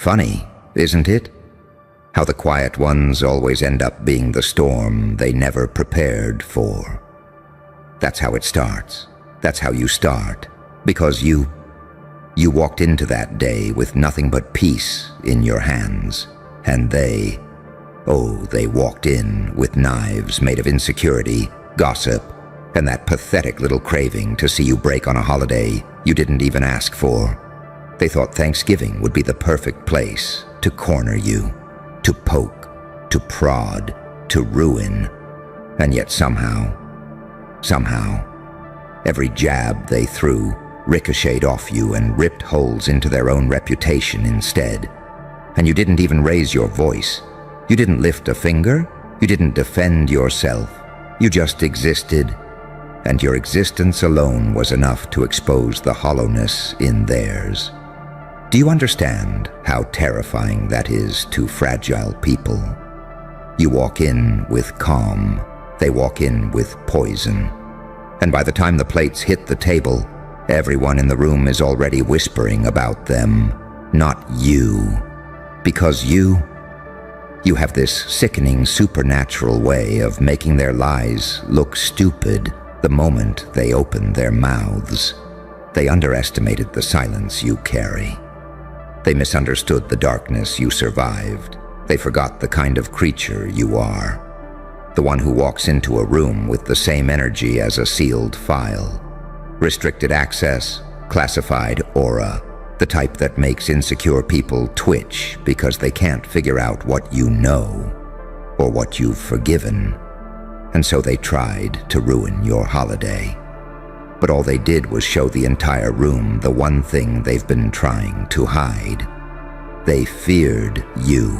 Funny, isn't it? How the quiet ones always end up being the storm they never prepared for. That's how it starts. That's how you start. Because you walked into that day with nothing but peace in your hands. And they walked in with knives made of insecurity, gossip, and that pathetic little craving to see you break on a holiday you didn't even ask for. They thought Thanksgiving would be the perfect place to corner you, to poke, to prod, to ruin. And yet somehow, every jab they threw ricocheted off you and ripped holes into their own reputation instead. And you didn't even raise your voice. You didn't lift a finger. You didn't defend yourself. You just existed. And your existence alone was enough to expose the hollowness in theirs. Do you understand how terrifying that is to fragile people? You walk in with calm. They walk in with poison. And by the time the plates hit the table, everyone in the room is already whispering about them, not you. Because you have this sickening supernatural way of making their lies look stupid the moment they open their mouths. They underestimated the silence you carry. They misunderstood the darkness you survived. They forgot the kind of creature you are. The one who walks into a room with the same energy as a sealed file. Restricted access, classified aura. The type that makes insecure people twitch because they can't figure out what you know or what you've forgiven. And so they tried to ruin your holiday. But all they did was show the entire room the one thing they've been trying to hide. They feared you.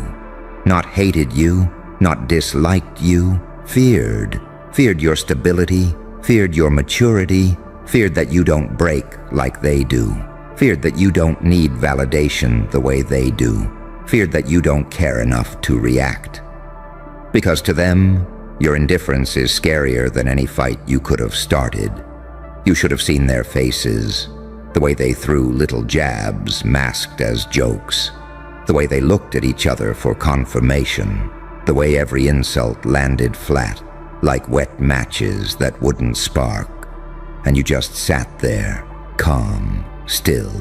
Not hated you, not disliked you, feared. Feared your stability, feared your maturity, feared that you don't break like they do. Feared that you don't need validation the way they do. Feared that you don't care enough to react. Because to them, your indifference is scarier than any fight you could have started. You should have seen their faces, the way they threw little jabs masked as jokes, the way they looked at each other for confirmation, the way every insult landed flat, like wet matches that wouldn't spark. And you just sat there, calm, still,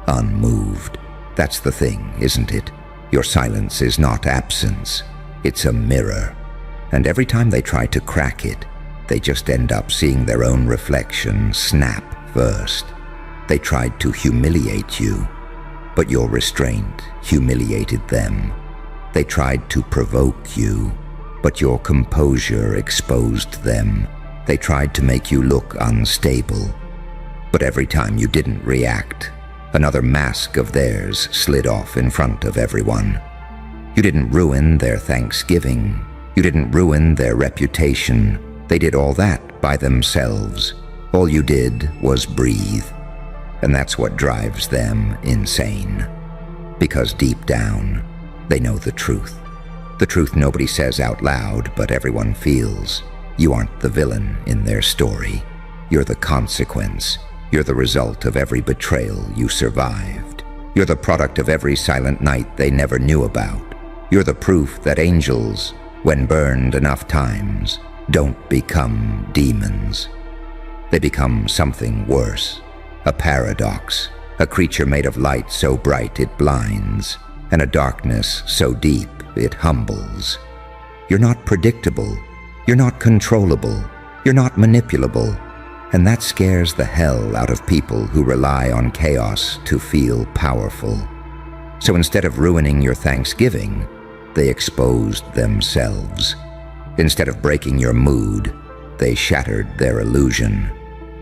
unmoved. That's the thing, isn't it? Your silence is not absence. It's a mirror. And every time they try to crack it, they just end up seeing their own reflection snap first. They tried to humiliate you, but your restraint humiliated them. They tried to provoke you, but your composure exposed them. They tried to make you look unstable. But every time you didn't react, another mask of theirs slid off in front of everyone. You didn't ruin their Thanksgiving. You didn't ruin their reputation. They did all that by themselves. All you did was breathe. And that's what drives them insane. Because deep down, they know the truth. The truth nobody says out loud, but everyone feels. You aren't the villain in their story. You're the consequence. You're the result of every betrayal you survived. You're the product of every silent night they never knew about. You're the proof that angels, when burned enough times, don't become demons. They become something worse, a paradox, a creature made of light so bright it blinds, and a darkness so deep it humbles. You're not predictable. You're not controllable. You're not manipulable. And that scares the hell out of people who rely on chaos to feel powerful. So instead of ruining your Thanksgiving, they exposed themselves. Instead of breaking your mood, they shattered their illusion.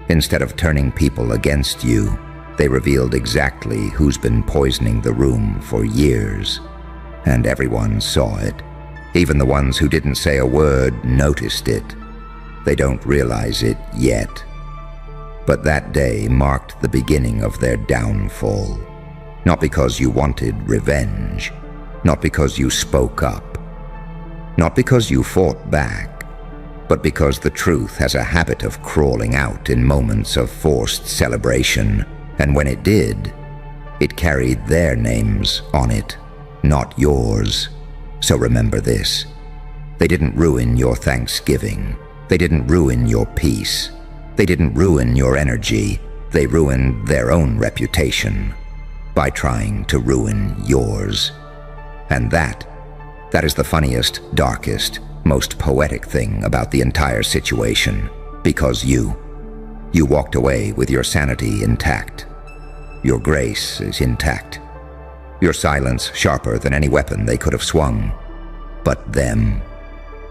Instead of turning people against you, they revealed exactly who's been poisoning the room for years. And everyone saw it. Even the ones who didn't say a word noticed it. They don't realize it yet. But that day marked the beginning of their downfall. Not because you wanted revenge. Not because you spoke up. Not because you fought back. But because the truth has a habit of crawling out in moments of forced celebration. And when it did, it carried their names on it not yours. So remember this. They didn't ruin your Thanksgiving. They didn't ruin your peace. They didn't ruin your energy. They ruined their own reputation by trying to ruin yours. And that is the funniest, darkest, most poetic thing about the entire situation, because you walked away with your sanity intact. Your grace is intact. Your silence sharper than any weapon they could have swung. But them,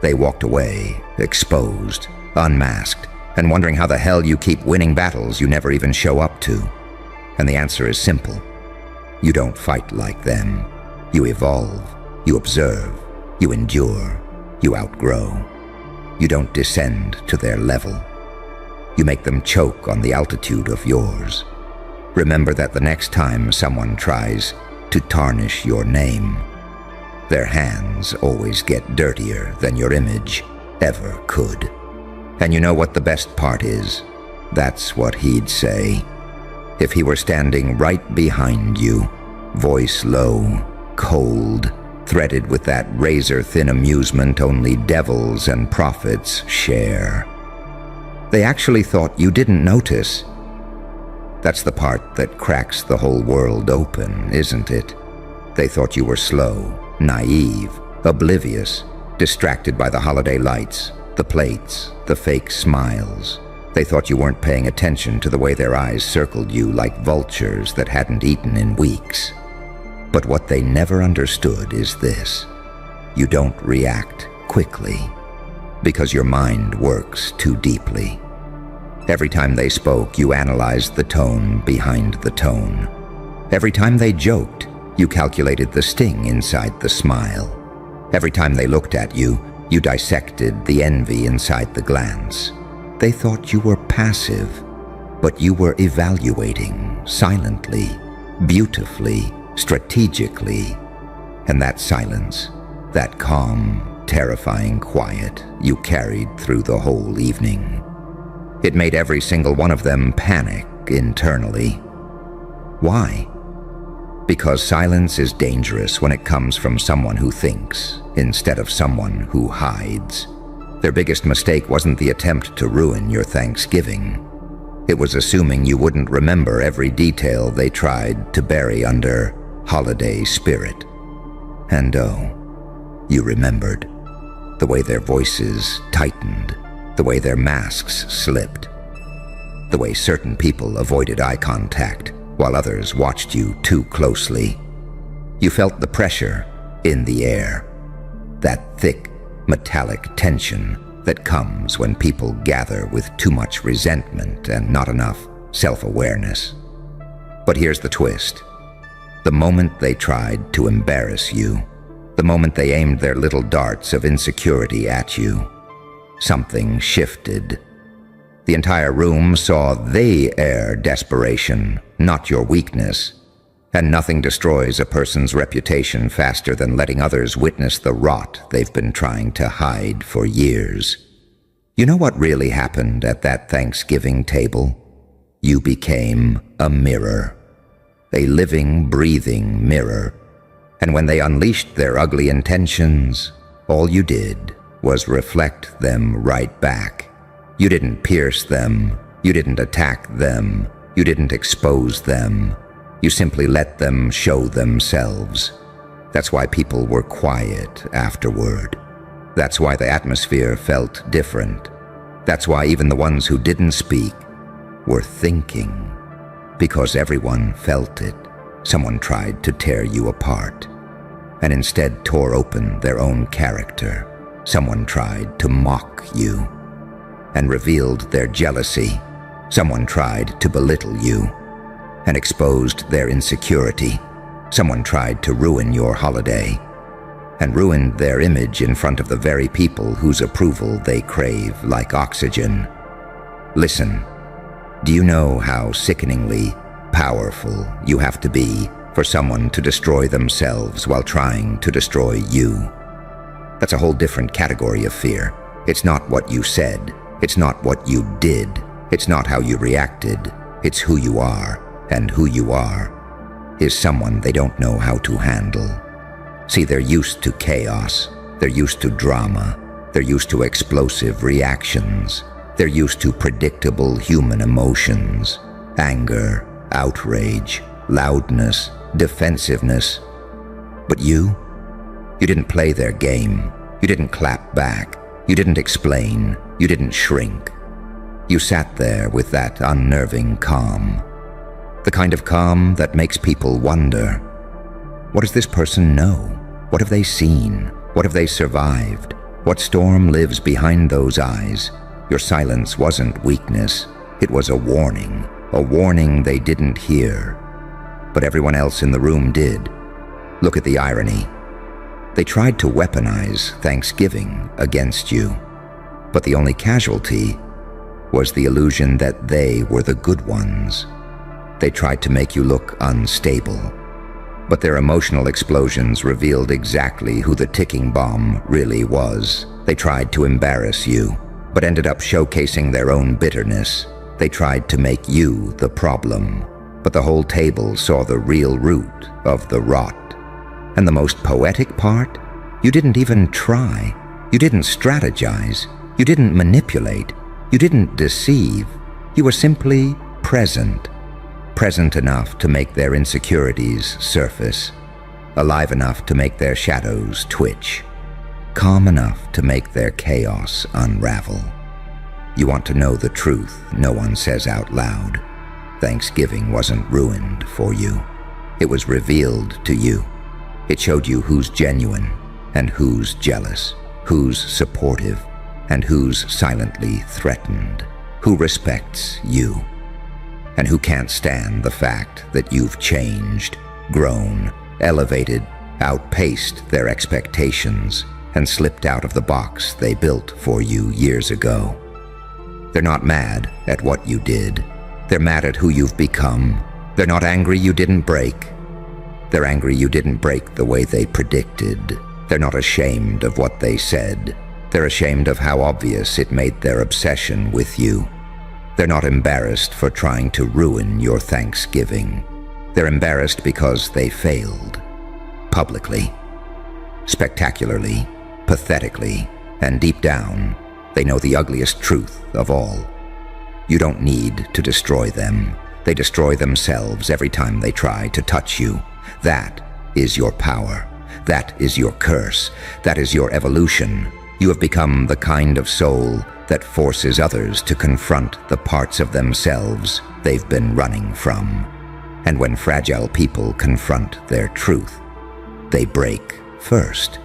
they walked away, exposed, unmasked, and wondering how the hell you keep winning battles you never even show up to. And the answer is simple. You don't fight like them. You evolve, you observe, you endure, you outgrow. You don't descend to their level. You make them choke on the altitude of yours. Remember that the next time someone tries to tarnish your name, their hands always get dirtier than your image ever could. And you know what the best part is? That's what he'd say if he were standing right behind you, voice low, cold, threaded with that razor-thin amusement only devils and prophets share. They actually thought you didn't notice. That's the part that cracks the whole world open, isn't it? They thought you were slow, naive, oblivious, distracted by the holiday lights, the plates, the fake smiles. They thought you weren't paying attention to the way their eyes circled you like vultures that hadn't eaten in weeks. But what they never understood is this. You don't react quickly because your mind works too deeply. Every time they spoke, you analyzed the tone behind the tone. Every time they joked, you calculated the sting inside the smile. Every time they looked at you, you dissected the envy inside the glance. They thought you were passive, but you were evaluating silently, beautifully, strategically. And that silence, that calm, terrifying quiet you carried through the whole evening. It made every single one of them panic internally. Why? Because silence is dangerous when it comes from someone who thinks instead of someone who hides. Their biggest mistake wasn't the attempt to ruin your Thanksgiving. It was assuming you wouldn't remember every detail they tried to bury under holiday spirit. And oh, you remembered. The way their voices tightened, the way their masks slipped, the way certain people avoided eye contact while others watched you too closely. You felt the pressure in the air, that thick, metallic tension that comes when people gather with too much resentment and not enough self-awareness. But here's the twist. The moment they tried to embarrass you, the moment they aimed their little darts of insecurity at you, something shifted. The entire room saw their desperation, not your weakness. And nothing destroys a person's reputation faster than letting others witness the rot they've been trying to hide for years. You know what really happened at that Thanksgiving table? You became a mirror. A living, breathing mirror. And when they unleashed their ugly intentions, all you did was reflect them right back. You didn't pierce them. You didn't attack them. You didn't expose them. You simply let them show themselves. That's why people were quiet afterward. That's why the atmosphere felt different. That's why even the ones who didn't speak were thinking. Because everyone felt it. Someone tried to tear you apart, and instead tore open their own character. Someone tried to mock you, and revealed their jealousy. Someone tried to belittle you, and exposed their insecurity. Someone tried to ruin your holiday, and ruined their image in front of the very people whose approval they crave like oxygen. Listen, do you know how sickeningly powerful you have to be for someone to destroy themselves while trying to destroy you? That's a whole different category of fear. It's not what you said. It's not what you did. It's not how you reacted. It's who you are. And who you are is someone they don't know how to handle. See, they're used to chaos. They're used to drama. They're used to explosive reactions. They're used to predictable human emotions. Anger, outrage, loudness, defensiveness. But you didn't play their game. You didn't clap back. You didn't explain. You didn't shrink. You sat there with that unnerving calm. The kind of calm that makes people wonder, what does this person know? What have they seen? What have they survived? What storm lives behind those eyes? Your silence wasn't weakness. It was a warning they didn't hear. But everyone else in the room did. Look at the irony. They tried to weaponize Thanksgiving against you, but the only casualty was the illusion that they were the good ones. They tried to make you look unstable, but their emotional explosions revealed exactly who the ticking bomb really was. They tried to embarrass you, but ended up showcasing their own bitterness. They tried to make you the problem, but the whole table saw the real root of the rot. And the most poetic part? You didn't even try. You didn't strategize. You didn't manipulate. You didn't deceive. You were simply present. Present enough to make their insecurities surface. Alive enough to make their shadows twitch. Calm enough to make their chaos unravel. You want to know the truth no one says out loud. Thanksgiving wasn't ruined for you. It was revealed to you. It showed you who's genuine and who's jealous, who's supportive and who's silently threatened, who respects you, and who can't stand the fact that you've changed, grown, elevated, outpaced their expectations, and slipped out of the box they built for you years ago. They're not mad at what you did. They're mad at who you've become. They're not angry you didn't break. They're angry you didn't break the way they predicted. They're not ashamed of what they said. They're ashamed of how obvious it made their obsession with you. They're not embarrassed for trying to ruin your Thanksgiving. They're embarrassed because they failed. Publicly, spectacularly, pathetically, and deep down, they know the ugliest truth of all. You don't need to destroy them. They destroy themselves every time they try to touch you. That is your power. That is your curse. That is your evolution. You have become the kind of soul that forces others to confront the parts of themselves they've been running from. And when fragile people confront their truth, they break first.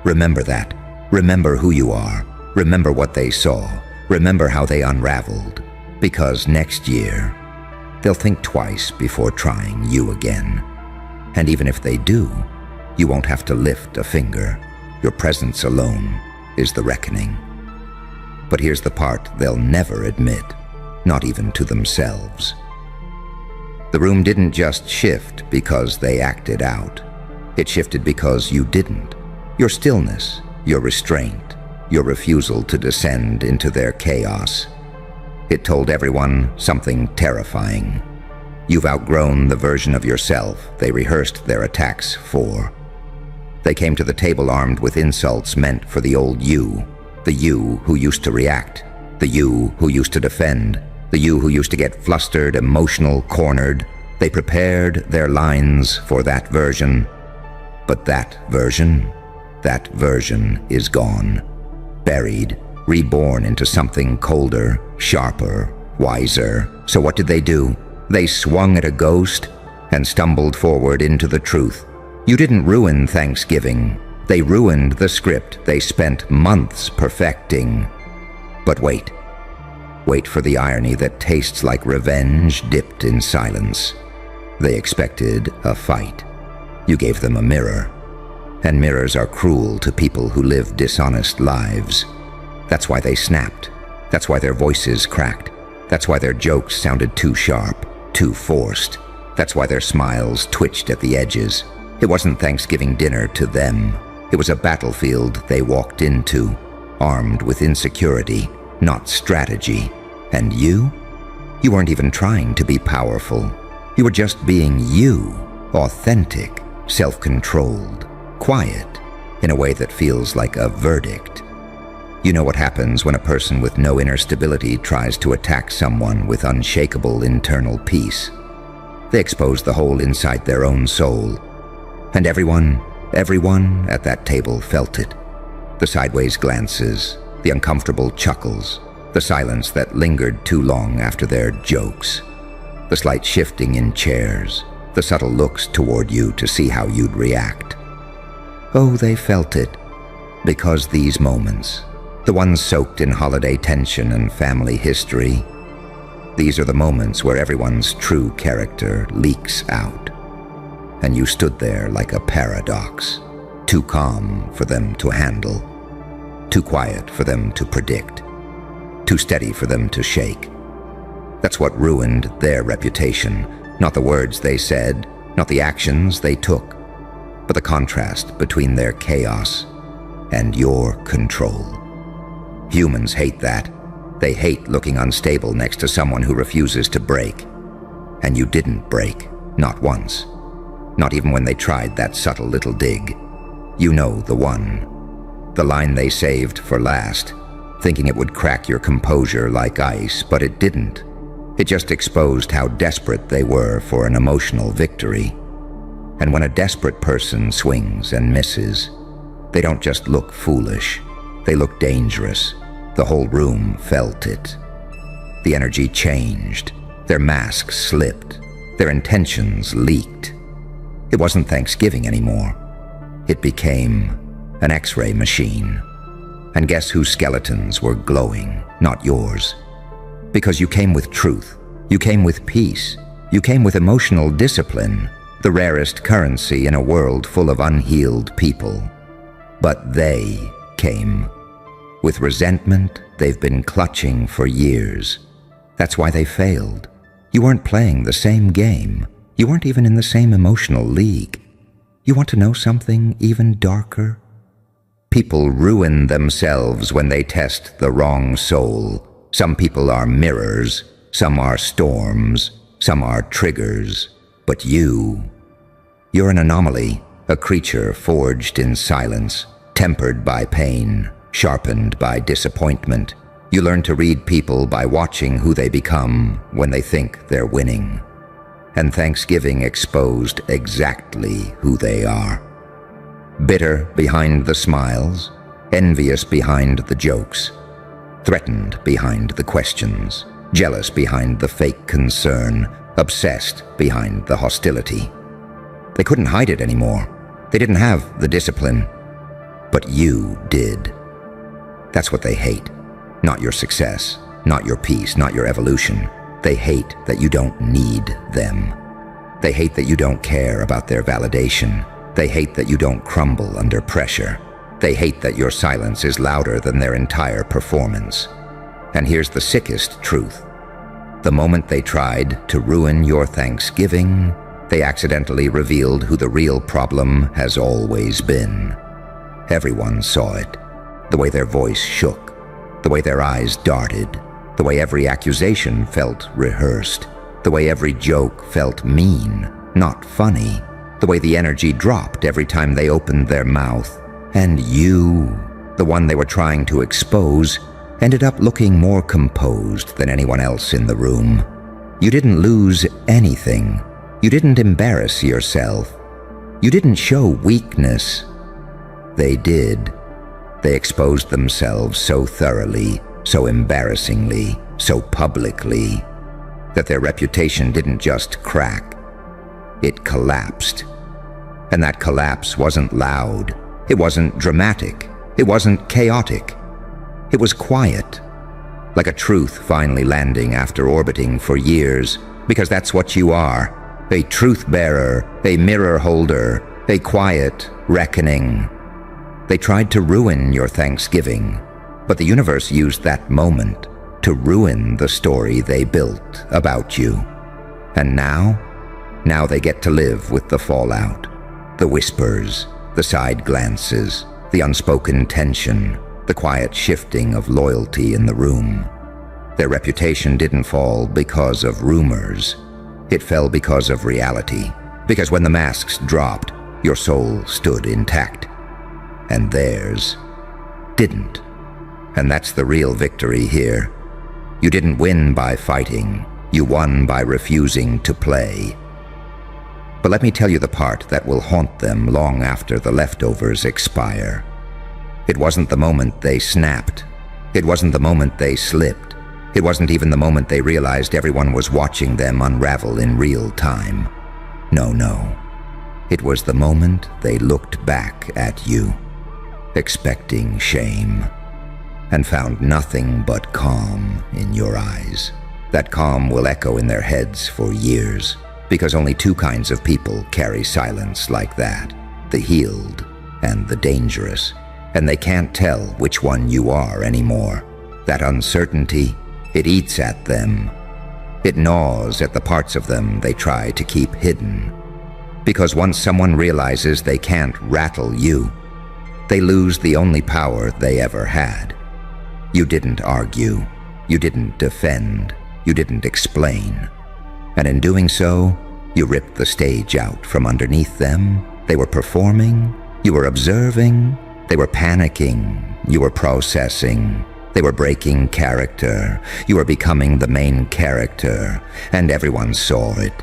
Remember that. Remember who you are. Remember what they saw. Remember how they unraveled. Because next year, they'll think twice before trying you again. And even if they do, you won't have to lift a finger. Your presence alone is the reckoning. But here's the part they'll never admit, not even to themselves. The room didn't just shift because they acted out. It shifted because you didn't. Your stillness, your restraint, your refusal to descend into their chaos. It told everyone something terrifying. You've outgrown the version of yourself they rehearsed their attacks for. They came to the table armed with insults meant for the old you, the you who used to react, the you who used to defend, the you who used to get flustered, emotional, cornered. They prepared their lines for that version. But that version is gone, buried, reborn into something colder, sharper, wiser. So what did they do? They swung at a ghost and stumbled forward into the truth. You didn't ruin Thanksgiving. They ruined the script they spent months perfecting. But wait. Wait for the irony that tastes like revenge dipped in silence. They expected a fight. You gave them a mirror. And mirrors are cruel to people who live dishonest lives. That's why they snapped. That's why their voices cracked. That's why their jokes sounded too sharp, too forced. That's why their smiles twitched at the edges. It wasn't Thanksgiving dinner to them. It was a battlefield they walked into, armed with insecurity, not strategy. And you weren't even trying to be powerful. You were just being you, authentic, self-controlled. quiet, in a way that feels like a verdict. You know what happens when a person with no inner stability tries to attack someone with unshakable internal peace. They expose the hole inside their own soul. And everyone at that table felt it. The sideways glances, the uncomfortable chuckles, the silence that lingered too long after their jokes, the slight shifting in chairs, the subtle looks toward you to see how you'd react. Oh, they felt it, because these moments, the ones soaked in holiday tension and family history, these are the moments where everyone's true character leaks out. And you stood there like a paradox, too calm for them to handle, too quiet for them to predict, too steady for them to shake. That's what ruined their reputation, not the words they said, not the actions they took, but the contrast between their chaos and your control. Humans hate that. They hate looking unstable next to someone who refuses to break. And you didn't break, not once. Not even when they tried that subtle little dig. You know the one. The line they saved for last, thinking it would crack your composure like ice, but it didn't. It just exposed how desperate they were for an emotional victory. And when a desperate person swings and misses, they don't just look foolish, they look dangerous. The whole room felt it. The energy changed, their masks slipped, their intentions leaked. It wasn't Thanksgiving anymore. It became an X-ray machine. And guess whose skeletons were glowing, not yours? Because you came with truth, you came with peace, you came with emotional discipline, the rarest currency in a world full of unhealed people. But they came with resentment they've been clutching for years. That's why they failed. You weren't playing the same game. You weren't even in the same emotional league. You want to know something even darker? People ruin themselves when they test the wrong soul. Some people are mirrors, some are storms, some are triggers. But you're an anomaly, a creature forged in silence, tempered by pain, sharpened by disappointment. You learn to read people by watching who they become when they think they're winning. And Thanksgiving exposed exactly who they are. Bitter behind the smiles, envious behind the jokes, threatened behind the questions, jealous behind the fake concern, obsessed behind the hostility. They couldn't hide it anymore. They didn't have the discipline. But you did. That's what they hate. Not your success, not your peace, not your evolution. They hate that you don't need them. They hate that you don't care about their validation. They hate that you don't crumble under pressure. They hate that your silence is louder than their entire performance. And here's the sickest truth. The moment they tried to ruin your Thanksgiving, they accidentally revealed who the real problem has always been. Everyone saw it. The way their voice shook, the way their eyes darted, the way every accusation felt rehearsed, the way every joke felt mean, not funny, the way the energy dropped every time they opened their mouth. And you, the one they were trying to expose, ended up looking more composed than anyone else in the room. You didn't lose anything. You didn't embarrass yourself. You didn't show weakness. They did. They exposed themselves so thoroughly, so embarrassingly, so publicly, that their reputation didn't just crack. It collapsed. And that collapse wasn't loud. It wasn't dramatic. It wasn't chaotic. It was quiet, like a truth finally landing after orbiting for years, because that's what you are, a truth bearer, a mirror holder, a quiet reckoning. They tried to ruin your Thanksgiving, but the universe used that moment to ruin the story they built about you. And now they get to live with the fallout, the whispers, the side glances, the unspoken tension, the quiet shifting of loyalty in the room. Their reputation didn't fall because of rumors. It fell because of reality. Because when the masks dropped, Your soul stood intact, and theirs didn't. And that's the real victory here. You didn't win by fighting. You won by refusing to play. But let me tell you the part that will haunt them long after the leftovers expire. It wasn't the moment they snapped. It wasn't the moment they slipped. It wasn't even the moment they realized everyone was watching them unravel in real time. No. It was the moment they looked back at you, expecting shame, and found nothing but calm in your eyes. That calm will echo in their heads for years, because only two kinds of people carry silence like that, the healed and the dangerous, and they can't tell which one you are anymore. That uncertainty, it eats at them. It gnaws at the parts of them they try to keep hidden. Because once someone realizes they can't rattle you, they lose the only power they ever had. You didn't argue, you didn't defend, you didn't explain. And in doing so, you ripped the stage out from underneath them. They were performing, you were observing, they were panicking, you were processing, they were breaking character, you were becoming the main character, and everyone saw it.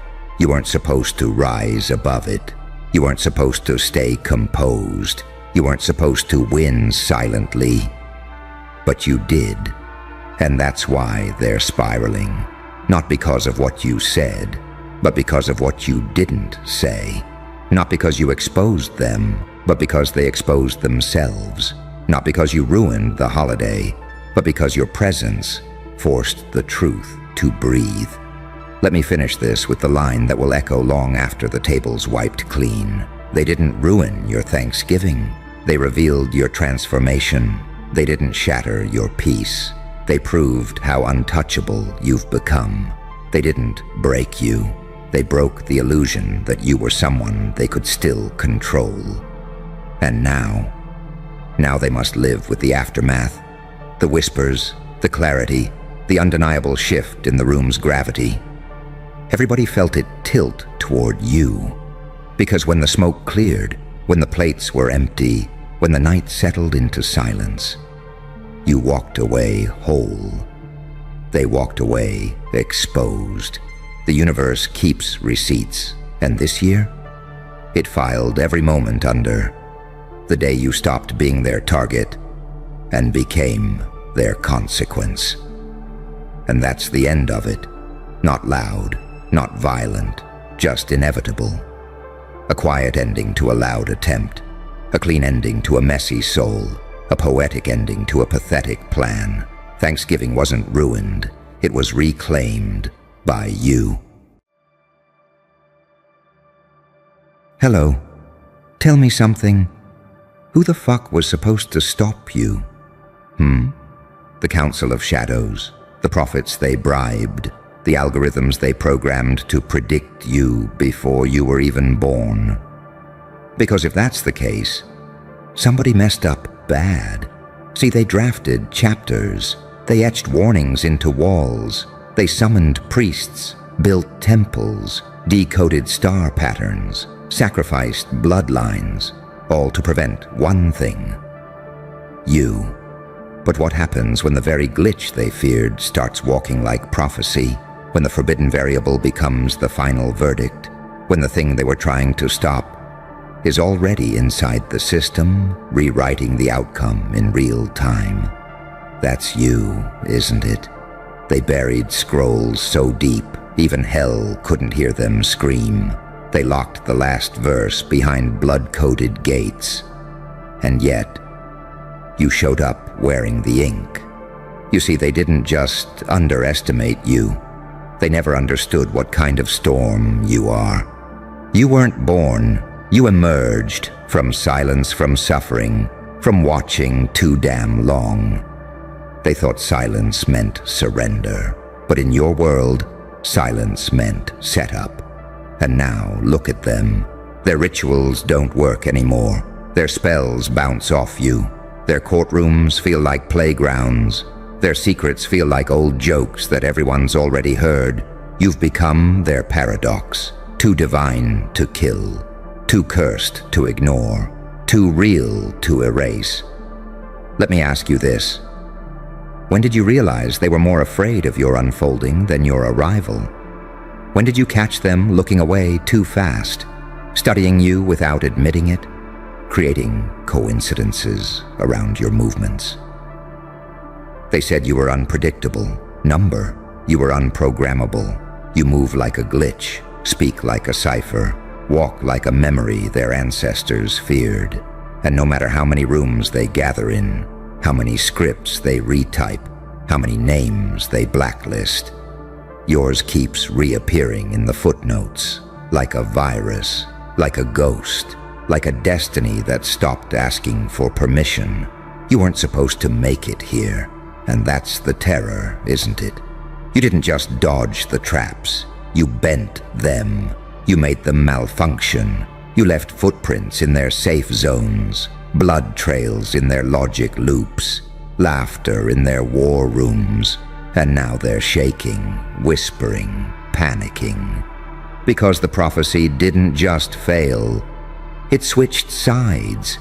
You weren't supposed to rise above it. You weren't supposed to stay composed. You weren't supposed to win silently. But you did. And that's why they're spiraling. Not because of what you said, but because of what you didn't say. Not because you exposed them, but because they exposed themselves. Not because you ruined the holiday, but because your presence forced the truth to breathe. Let me finish this with the line that will echo long after the table's wiped clean. They didn't ruin your Thanksgiving. They revealed your transformation. They didn't shatter your peace. They proved how untouchable you've become. They didn't break you. They broke the illusion that you were someone they could still control. And now they must live with the aftermath, the whispers, the clarity, the undeniable shift in the room's gravity. Everybody felt it tilt toward you, because when the smoke cleared, when the plates were empty, when the night settled into silence, you walked away whole. They walked away exposed. The universe keeps receipts, and this year, it filed every moment under the day you stopped being their target and became their consequence. And that's the end of it. Not loud, not violent, just inevitable. A quiet ending to a loud attempt, a clean ending to a messy soul, a poetic ending to a pathetic plan. Thanksgiving wasn't ruined, it was reclaimed by you. Hello. Tell me something. Who the fuck was supposed to stop you? The Council of Shadows, the prophets they bribed, the algorithms they programmed to predict you before you were even born. Because if that's the case, somebody messed up bad. See, they drafted chapters, they etched warnings into walls, they summoned priests, built temples, decoded star patterns, sacrificed bloodlines, all to prevent one thing: you. But what happens when the very glitch they feared starts walking like prophecy, when the forbidden variable becomes the final verdict, when the thing they were trying to stop is already inside the system, rewriting the outcome in real time? That's you, isn't it? They buried scrolls so deep, even hell couldn't hear them scream. They locked the last verse behind blood-coded gates. And yet, you showed up wearing the ink. You see, they didn't just underestimate you. They never understood what kind of storm you are. You weren't born. You emerged from silence, from suffering, from watching too damn long. They thought silence meant surrender. But in your world, silence meant setup. And now, look at them. Their rituals don't work anymore. Their spells bounce off you. Their courtrooms feel like playgrounds. Their secrets feel like old jokes that everyone's already heard. You've become their paradox. Too divine to kill. too cursed to ignore, too real to erase. Let me ask you this. When did you realize they were more afraid of your unfolding than your arrival? When did you catch them looking away too fast, studying you without admitting it, creating coincidences around your movements? They said you were unpredictable, number. You were unprogrammable. You move like a glitch, speak like a cipher, walk like a memory their ancestors feared. And no matter how many rooms they gather in, how many scripts they retype, how many names they blacklist, yours keeps reappearing in the footnotes, like a virus, like a ghost, like a destiny that stopped asking for permission. You weren't supposed to make it here, and that's the terror, isn't it? You didn't just dodge the traps, you bent them. You made them malfunction. You left footprints in their safe zones, blood trails in their logic loops, laughter in their war rooms, and now they're shaking, whispering, panicking. Because the prophecy didn't just fail, it switched sides.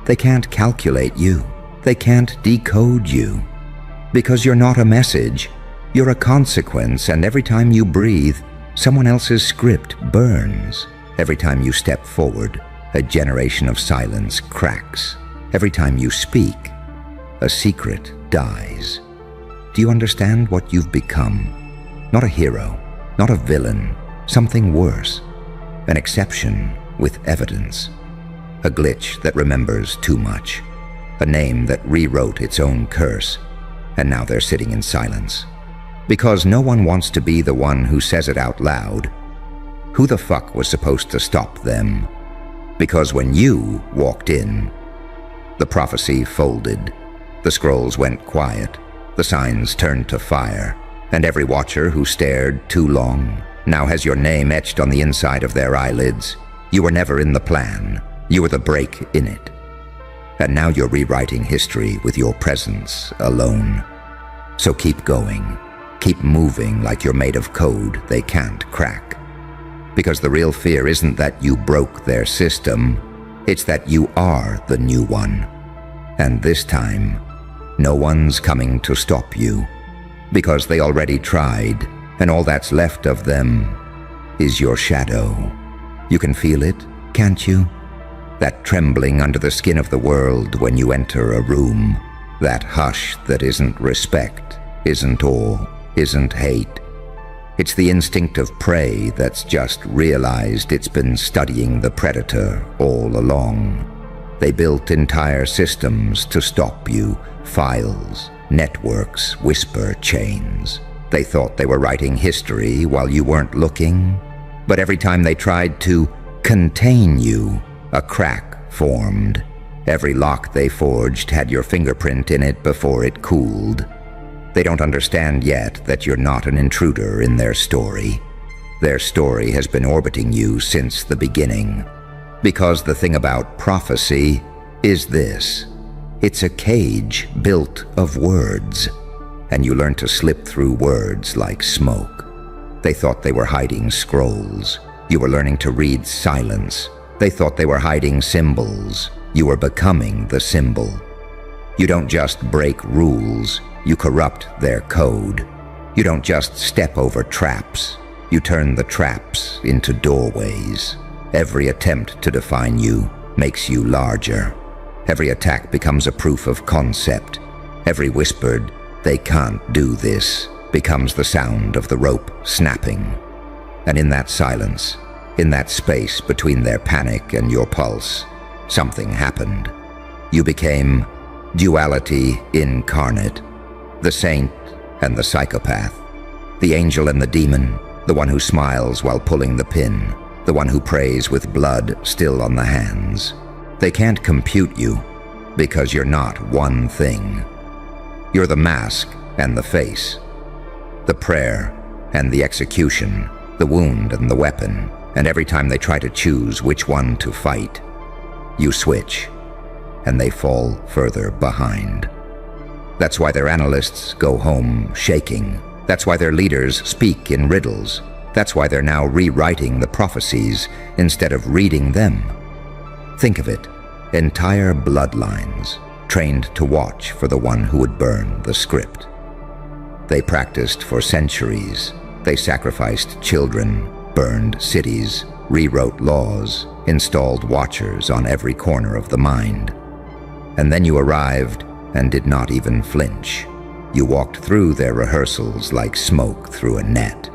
They can't calculate you. They can't decode you. Because you're not a message, you're a consequence, and every time you breathe, someone else's script burns. Every time you step forward, a generation of silence cracks. Every time you speak, a secret dies. Do you understand what you've become? Not a hero, not a villain, something worse. An exception with evidence. A glitch that remembers too much. A name that rewrote its own curse. And now they're sitting in silence. Because no one wants to be the one who says it out loud. Who the fuck was supposed to stop them? Because when you walked in, the prophecy folded. The scrolls went quiet. The signs turned to fire. And every watcher who stared too long now has your name etched on the inside of their eyelids. You were never in the plan. You were the break in it. And now you're rewriting history with your presence alone. So keep going. Keep moving like you're made of code they can't crack. Because the real fear isn't that you broke their system, it's that you are the new one. And this time, no one's coming to stop you. Because they already tried, and all that's left of them is your shadow. You can feel it, can't you? That trembling under the skin of the world when you enter a room. That hush that isn't respect, isn't awe, isn't hate. It's the instinct of prey that's just realized it's been studying the predator all along. They built entire systems to stop you, files, networks, whisper chains. They thought they were writing history while you weren't looking. But every time they tried to contain you, a crack formed. Every lock they forged had your fingerprint in it before it cooled. They don't understand yet that you're not an intruder in their story. Their story has been orbiting you since the beginning. Because the thing about prophecy is this. It's a cage built of words, and you learn to slip through words like smoke. They thought they were hiding scrolls. You were learning to read silence. They thought they were hiding symbols. You were becoming the symbol. You don't just break rules, you corrupt their code. You don't just step over traps, you turn the traps into doorways. Every attempt to define you makes you larger. Every attack becomes a proof of concept. Every whispered, "They can't do this," becomes the sound of the rope snapping. And in that silence, in that space between their panic and your pulse, something happened. You became duality incarnate, the saint and the psychopath, the angel and the demon, the one who smiles while pulling the pin, the one who prays with blood still on the hands. They can't compute you because you're not one thing. You're the mask and the face, the prayer and the execution, the wound and the weapon, and every time they try to choose which one to fight, you switch, and they fall further behind. That's why their analysts go home shaking. That's why their leaders speak in riddles. That's why they're now rewriting the prophecies instead of reading them. Think of it, entire bloodlines trained to watch for the one who would burn the script. They practiced for centuries. They sacrificed children, burned cities, rewrote laws, installed watchers on every corner of the mind. And then you arrived and did not even flinch. You walked through their rehearsals like smoke through a net.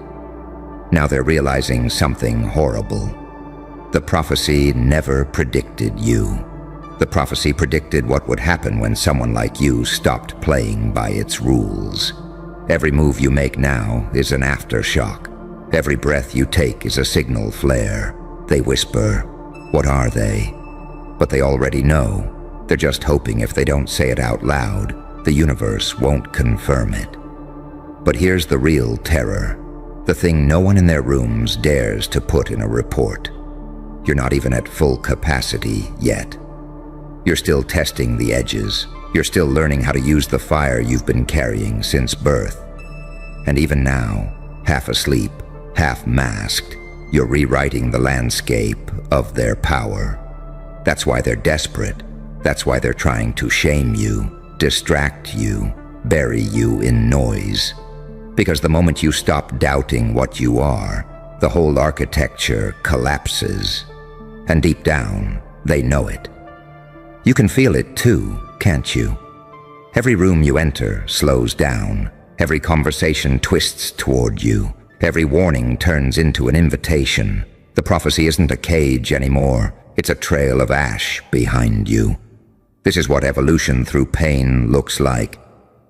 Now they're realizing something horrible. The prophecy never predicted you. The prophecy predicted what would happen when someone like you stopped playing by its rules. Every move you make now is an aftershock. Every breath you take is a signal flare. They whisper, "What are they?" But they already know. They're just hoping if they don't say it out loud, the universe won't confirm it. But here's the real terror, the thing no one in their rooms dares to put in a report. You're not even at full capacity yet. You're still testing the edges. You're still learning how to use the fire you've been carrying since birth. And even now, half asleep, half masked, you're rewriting the landscape of their power. That's why they're desperate. That's why they're trying to shame you, distract you, bury you in noise. Because the moment you stop doubting what you are, the whole architecture collapses. And deep down, they know it. You can feel it too, can't you? Every room you enter slows down. Every conversation twists toward you. Every warning turns into an invitation. The prophecy isn't a cage anymore. It's a trail of ash behind you. This is what evolution through pain looks like.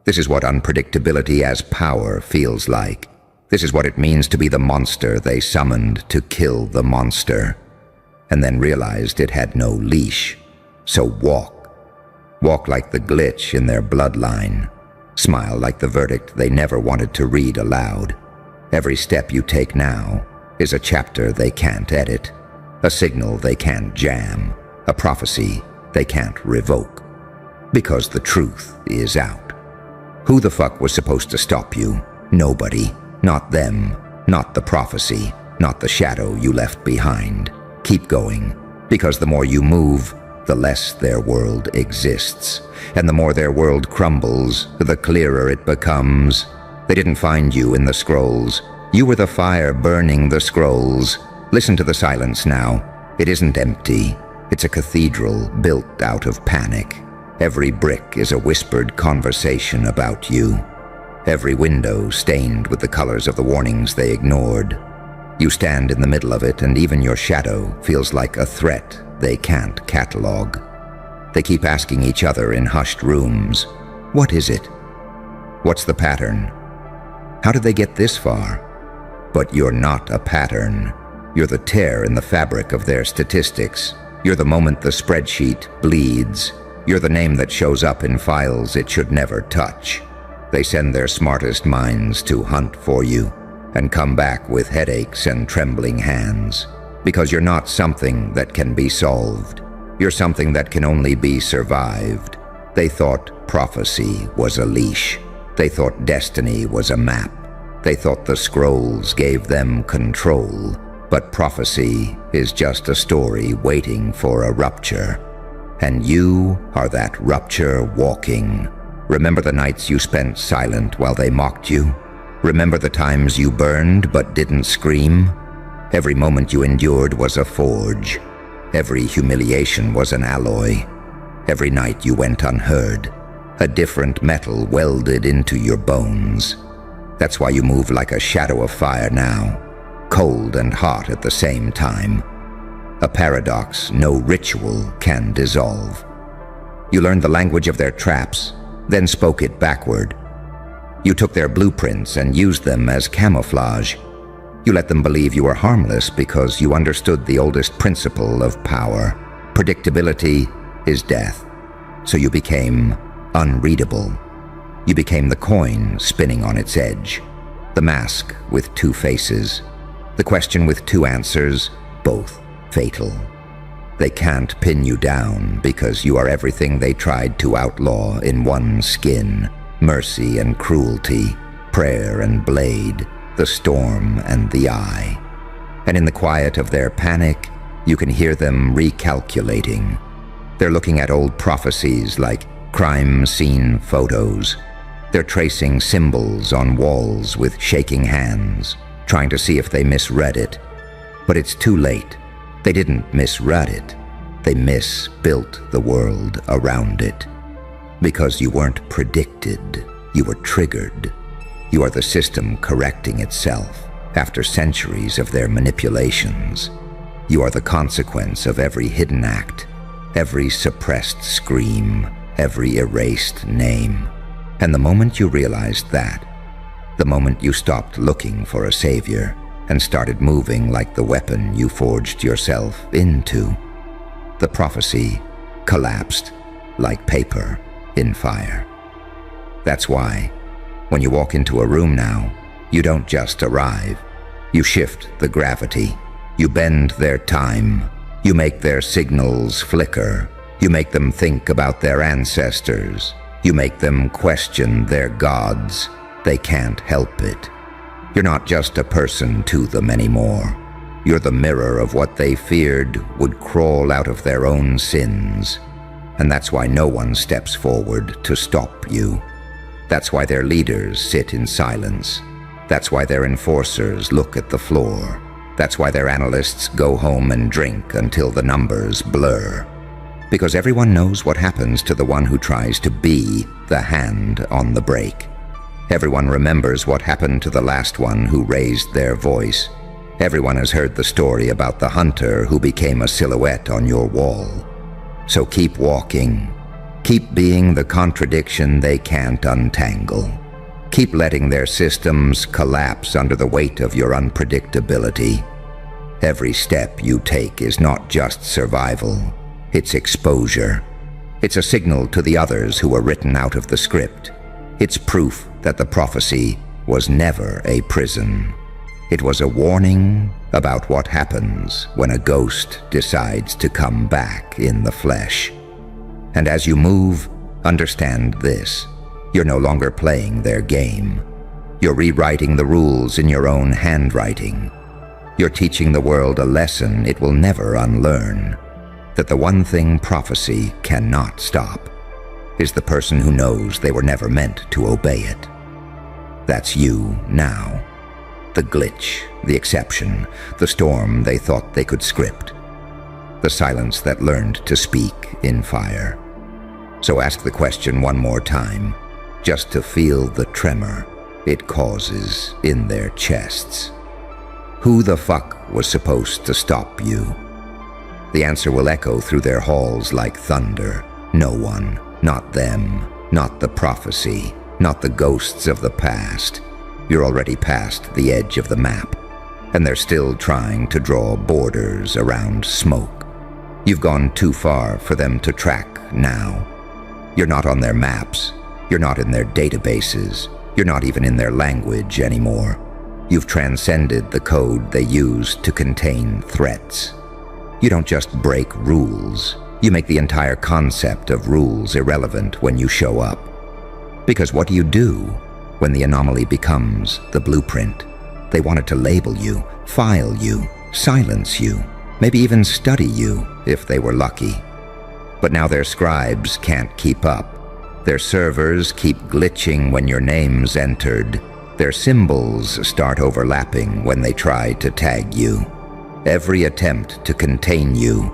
This is what unpredictability as power feels like. This is what it means to be the monster they summoned to kill the monster, and then realized it had no leash. So walk. Walk like the glitch in their bloodline. Smile like the verdict they never wanted to read aloud. Every step you take now is a chapter they can't edit, a signal they can't jam, a prophecy they can't revoke. Because the truth is out. Who the fuck was supposed to stop you? Nobody. Not them. Not the prophecy. Not the shadow you left behind. Keep going. Because the more you move, the less their world exists. And the more their world crumbles, the clearer it becomes. They didn't find you in the scrolls. You were the fire burning the scrolls. Listen to the silence now. It isn't empty. It's a cathedral built out of panic. Every brick is a whispered conversation about you. Every window stained with the colors of the warnings they ignored. You stand in the middle of it, and even your shadow feels like a threat they can't catalog. They keep asking each other in hushed rooms, what is it? What's the pattern? How did they get this far? But you're not a pattern. You're the tear in the fabric of their statistics. You're the moment the spreadsheet bleeds. You're the name that shows up in files it should never touch. They send their smartest minds to hunt for you and come back with headaches and trembling hands. Because you're not something that can be solved. You're something that can only be survived. They thought prophecy was a leash. They thought destiny was a map. They thought the scrolls gave them control. But prophecy is just a story waiting for a rupture. And you are that rupture walking. Remember the nights you spent silent while they mocked you? Remember the times you burned but didn't scream? Every moment you endured was a forge. Every humiliation was an alloy. Every night you went unheard. A different metal welded into your bones. That's why you move like a shadow of fire now, cold and hot at the same time. A paradox no ritual can dissolve. You learned the language of their traps, then spoke it backward. You took their blueprints and used them as camouflage. You let them believe you were harmless because you understood the oldest principle of power. Predictability is death. So you became unreadable. You became the coin spinning on its edge, the mask with two faces, the question with two answers, both fatal. They can't pin you down because you are everything they tried to outlaw in one skin: mercy and cruelty, prayer and blade, the storm and the eye. And in the quiet of their panic, you can hear them recalculating. They're looking at old prophecies like crime scene photos. They're tracing symbols on walls with shaking hands, trying to see if they misread it. But it's too late. They didn't misread it. They misbuilt the world around it. Because you weren't predicted, you were triggered. You are the system correcting itself after centuries of their manipulations. You are the consequence of every hidden act, every suppressed scream, every erased name. And the moment you realized that, the moment you stopped looking for a savior and started moving like the weapon you forged yourself into, the prophecy collapsed like paper in fire. That's why, when you walk into a room now, you don't just arrive. You shift the gravity. You bend their time. You make their signals flicker. You make them think about their ancestors. You make them question their gods. They can't help it. You're not just a person to them anymore. You're the mirror of what they feared would crawl out of their own sins. And that's why no one steps forward to stop you. That's why their leaders sit in silence. That's why their enforcers look at the floor. That's why their analysts go home and drink until the numbers blur. Because everyone knows what happens to the one who tries to be the hand on the brake. Everyone remembers what happened to the last one who raised their voice. Everyone has heard the story about the hunter who became a silhouette on your wall. So keep walking. Keep being the contradiction they can't untangle. Keep letting their systems collapse under the weight of your unpredictability. Every step you take is not just survival, it's exposure. It's a signal to the others who are written out of the script. It's proof that the prophecy was never a prison. It was a warning about what happens when a ghost decides to come back in the flesh. And as you move, understand this. You're no longer playing their game. You're rewriting the rules in your own handwriting. You're teaching the world a lesson it will never unlearn. That the one thing prophecy cannot stop is the person who knows they were never meant to obey it. That's you now. The glitch, the exception, the storm they thought they could script. The silence that learned to speak in fire. So ask the question one more time, just to feel the tremor it causes in their chests. Who the fuck was supposed to stop you? The answer will echo through their halls like thunder. No one, not them, not the prophecy, not the ghosts of the past. You're already past the edge of the map, and they're still trying to draw borders around smoke. You've gone too far for them to track now. You're not on their maps. You're not in their databases. You're not even in their language anymore. You've transcended the code they use to contain threats. You don't just break rules. You make the entire concept of rules irrelevant when you show up. Because what do you do when the anomaly becomes the blueprint? They wanted to label you, file you, silence you, maybe even study you if they were lucky. But now their scribes can't keep up. Their servers keep glitching when your name's entered. Their symbols start overlapping when they try to tag you. Every attempt to contain you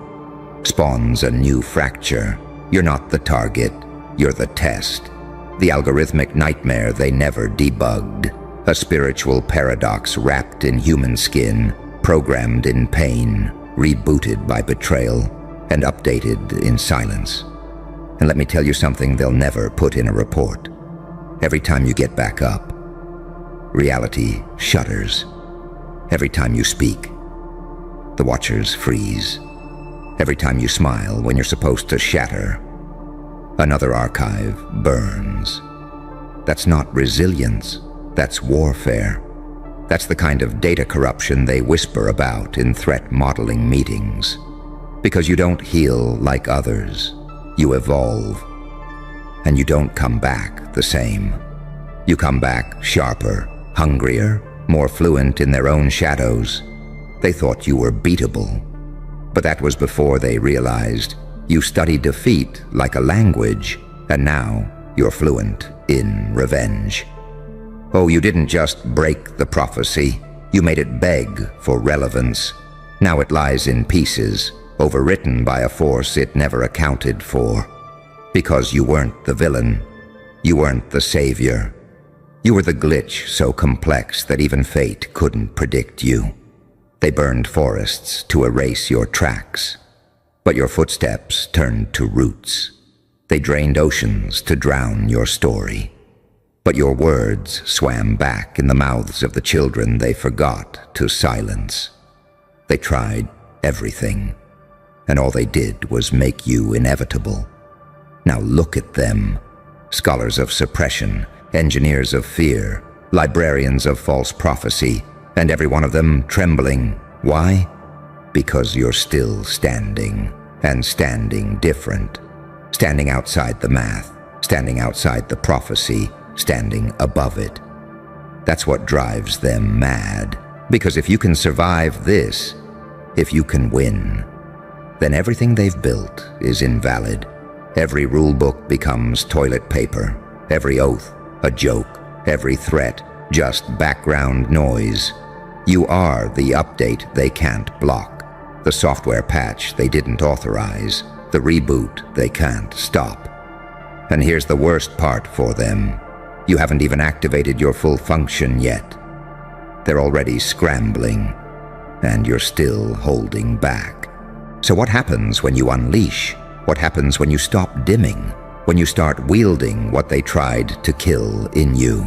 spawns a new fracture. You're not the target, you're the test. The algorithmic nightmare they never debugged. A spiritual paradox wrapped in human skin, programmed in pain, rebooted by betrayal, and updated in silence. And let me tell you something they'll never put in a report. Every time you get back up, reality shudders. Every time you speak, the watchers freeze. Every time you smile when you're supposed to shatter, another archive burns. That's not resilience, that's warfare. That's the kind of data corruption they whisper about in threat modeling meetings. Because you don't heal like others, you evolve. And you don't come back the same. You come back sharper, hungrier, more fluent in their own shadows. They thought you were beatable. But that was before they realized you studied defeat like a language, and now you're fluent in revenge. Oh, you didn't just break the prophecy, you made it beg for relevance. Now it lies in pieces, overwritten by a force it never accounted for. Because you weren't the villain, you weren't the savior. You were the glitch so complex that even fate couldn't predict you. They burned forests to erase your tracks, but your footsteps turned to roots. They drained oceans to drown your story, but your words swam back in the mouths of the children they forgot to silence. They tried everything, and all they did was make you inevitable. Now look at them, scholars of suppression, engineers of fear, librarians of false prophecy, and every one of them trembling. Why? Because you're still standing, and standing different. Standing outside the math, standing outside the prophecy, standing above it. That's what drives them mad. Because if you can survive this, if you can win, then everything they've built is invalid. Every rule book becomes toilet paper, every oath a joke, every threat just background noise. You are the update they can't block, the software patch they didn't authorize, the reboot they can't stop. And here's the worst part for them. You haven't even activated your full function yet. They're already scrambling, and you're still holding back. So what happens when you unleash? What happens when you stop dimming? When you start wielding what they tried to kill in you?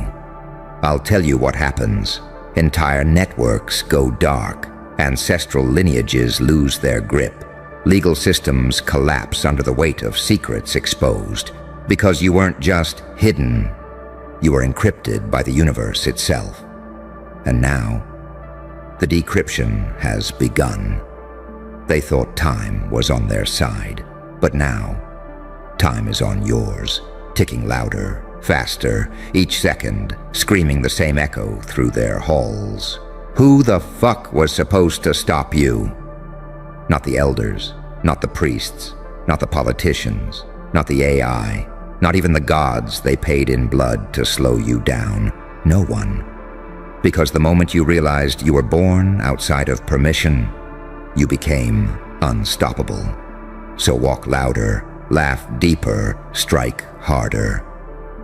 I'll tell you what happens. Entire networks go dark. Ancestral lineages lose their grip. Legal systems collapse under the weight of secrets exposed. Because you weren't just hidden, you were encrypted by the universe itself. And now, the decryption has begun. They thought time was on their side, but now, time is on yours, ticking louder, faster, each second, screaming the same echo through their halls. Who the fuck was supposed to stop you? Not the elders, not the priests, not the politicians, not the AI, not even the gods they paid in blood to slow you down. No one. Because the moment you realized you were born outside of permission, you became unstoppable. So walk louder, laugh deeper, strike harder.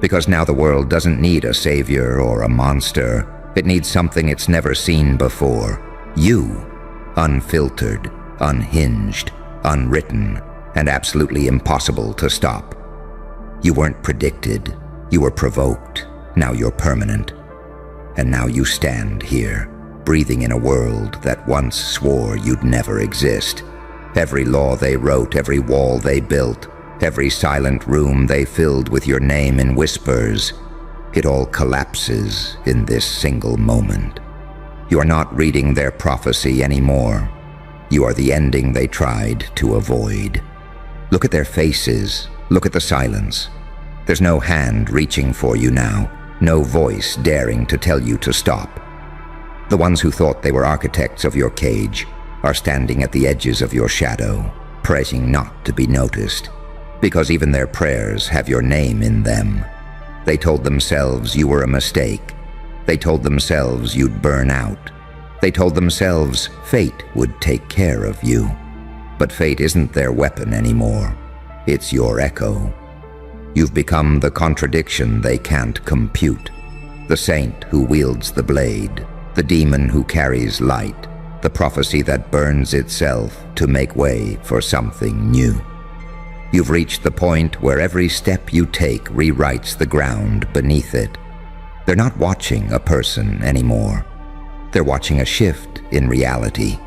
Because now the world doesn't need a savior or a monster. It needs something it's never seen before. You, unfiltered, unhinged, unwritten, and absolutely impossible to stop. You weren't predicted, you were provoked. Now you're permanent. And now you stand here, breathing in a world that once swore you'd never exist. Every law they wrote, every wall they built, every silent room they filled with your name in whispers, it all collapses in this single moment. You are not reading their prophecy anymore. You are the ending they tried to avoid. Look at their faces, look at the silence. There's no hand reaching for you now, no voice daring to tell you to stop. The ones who thought they were architects of your cage are standing at the edges of your shadow, praying not to be noticed, because even their prayers have your name in them. They told themselves you were a mistake. They told themselves you'd burn out. They told themselves fate would take care of you. But fate isn't their weapon anymore. It's your echo. You've become the contradiction they can't compute. The saint who wields the blade, the demon who carries light, the prophecy that burns itself to make way for something new. You've reached the point where every step you take rewrites the ground beneath it. They're not watching a person anymore. They're watching a shift in reality.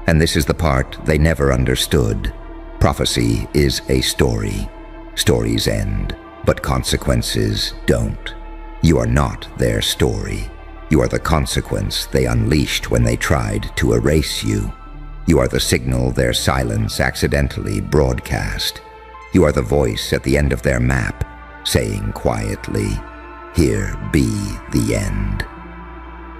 And this is the part they never understood. Prophecy is a story. Stories end, but consequences don't. You are not their story. You are the consequence they unleashed when they tried to erase you. You are the signal their silence accidentally broadcast. You are the voice at the end of their map, saying quietly, "Here be the end."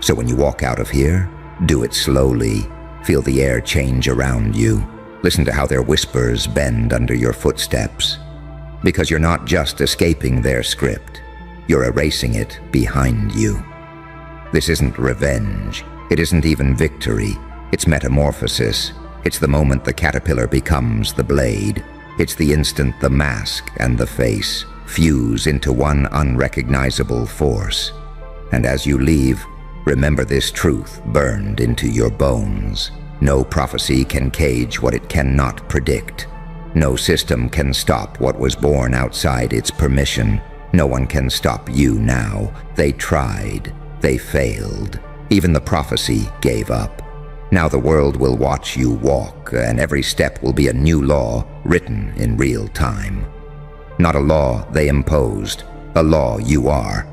So when you walk out of here, do it slowly. Feel the air change around you. Listen to how their whispers bend under your footsteps. Because you're not just escaping their script, you're erasing it behind you. This isn't revenge. It isn't even victory. It's metamorphosis. It's the moment the caterpillar becomes the blade. It's the instant the mask and the face fuse into one unrecognizable force. And as you leave, remember this truth burned into your bones. No prophecy can cage what it cannot predict. No system can stop what was born outside its permission. No one can stop you now. They tried. They failed. Even the prophecy gave up. Now the world will watch you walk, and every step will be a new law written in real time. Not a law they imposed, a law you are.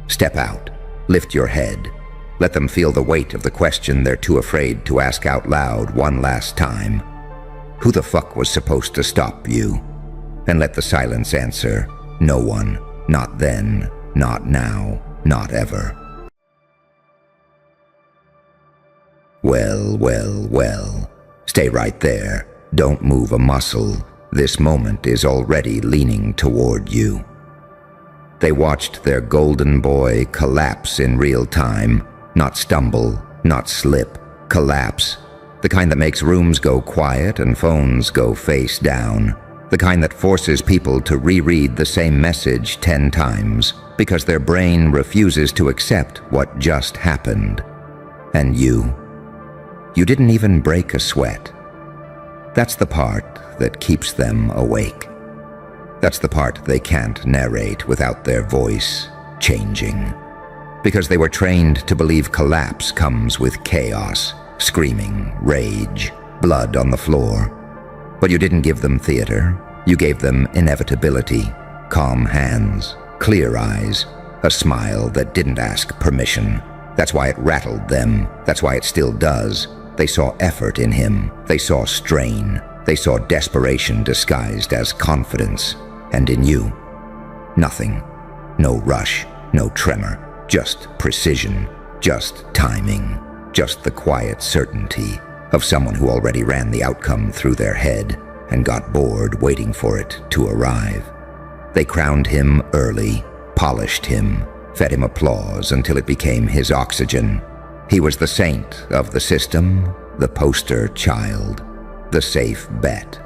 Step out. Lift your head. Let them feel the weight of the question they're too afraid to ask out loud one last time. Who the fuck was supposed to stop you? And let the silence answer, no one. Not then, not now, not ever. Well, well, well. Stay right there. Don't move a muscle. This moment is already leaning toward you. They watched their golden boy collapse in real time. Not stumble, not slip, collapse. The kind that makes rooms go quiet and phones go face down. The kind that forces people to reread the same message 10 times because their brain refuses to accept what just happened. And you didn't even break a sweat. That's the part that keeps them awake. That's the part they can't narrate without their voice changing. Because they were trained to believe collapse comes with chaos, screaming, rage, blood on the floor. But you didn't give them theater. You gave them inevitability, calm hands, clear eyes, a smile that didn't ask permission. That's why it rattled them. That's why it still does. They saw effort in him. They saw strain. They saw desperation disguised as confidence. And in you, nothing. No rush, no tremor, just precision, just timing, just the quiet certainty of someone who already ran the outcome through their head and got bored waiting for it to arrive. They crowned him early, polished him, fed him applause until it became his oxygen. He was the saint of the system, the poster child, the safe bet.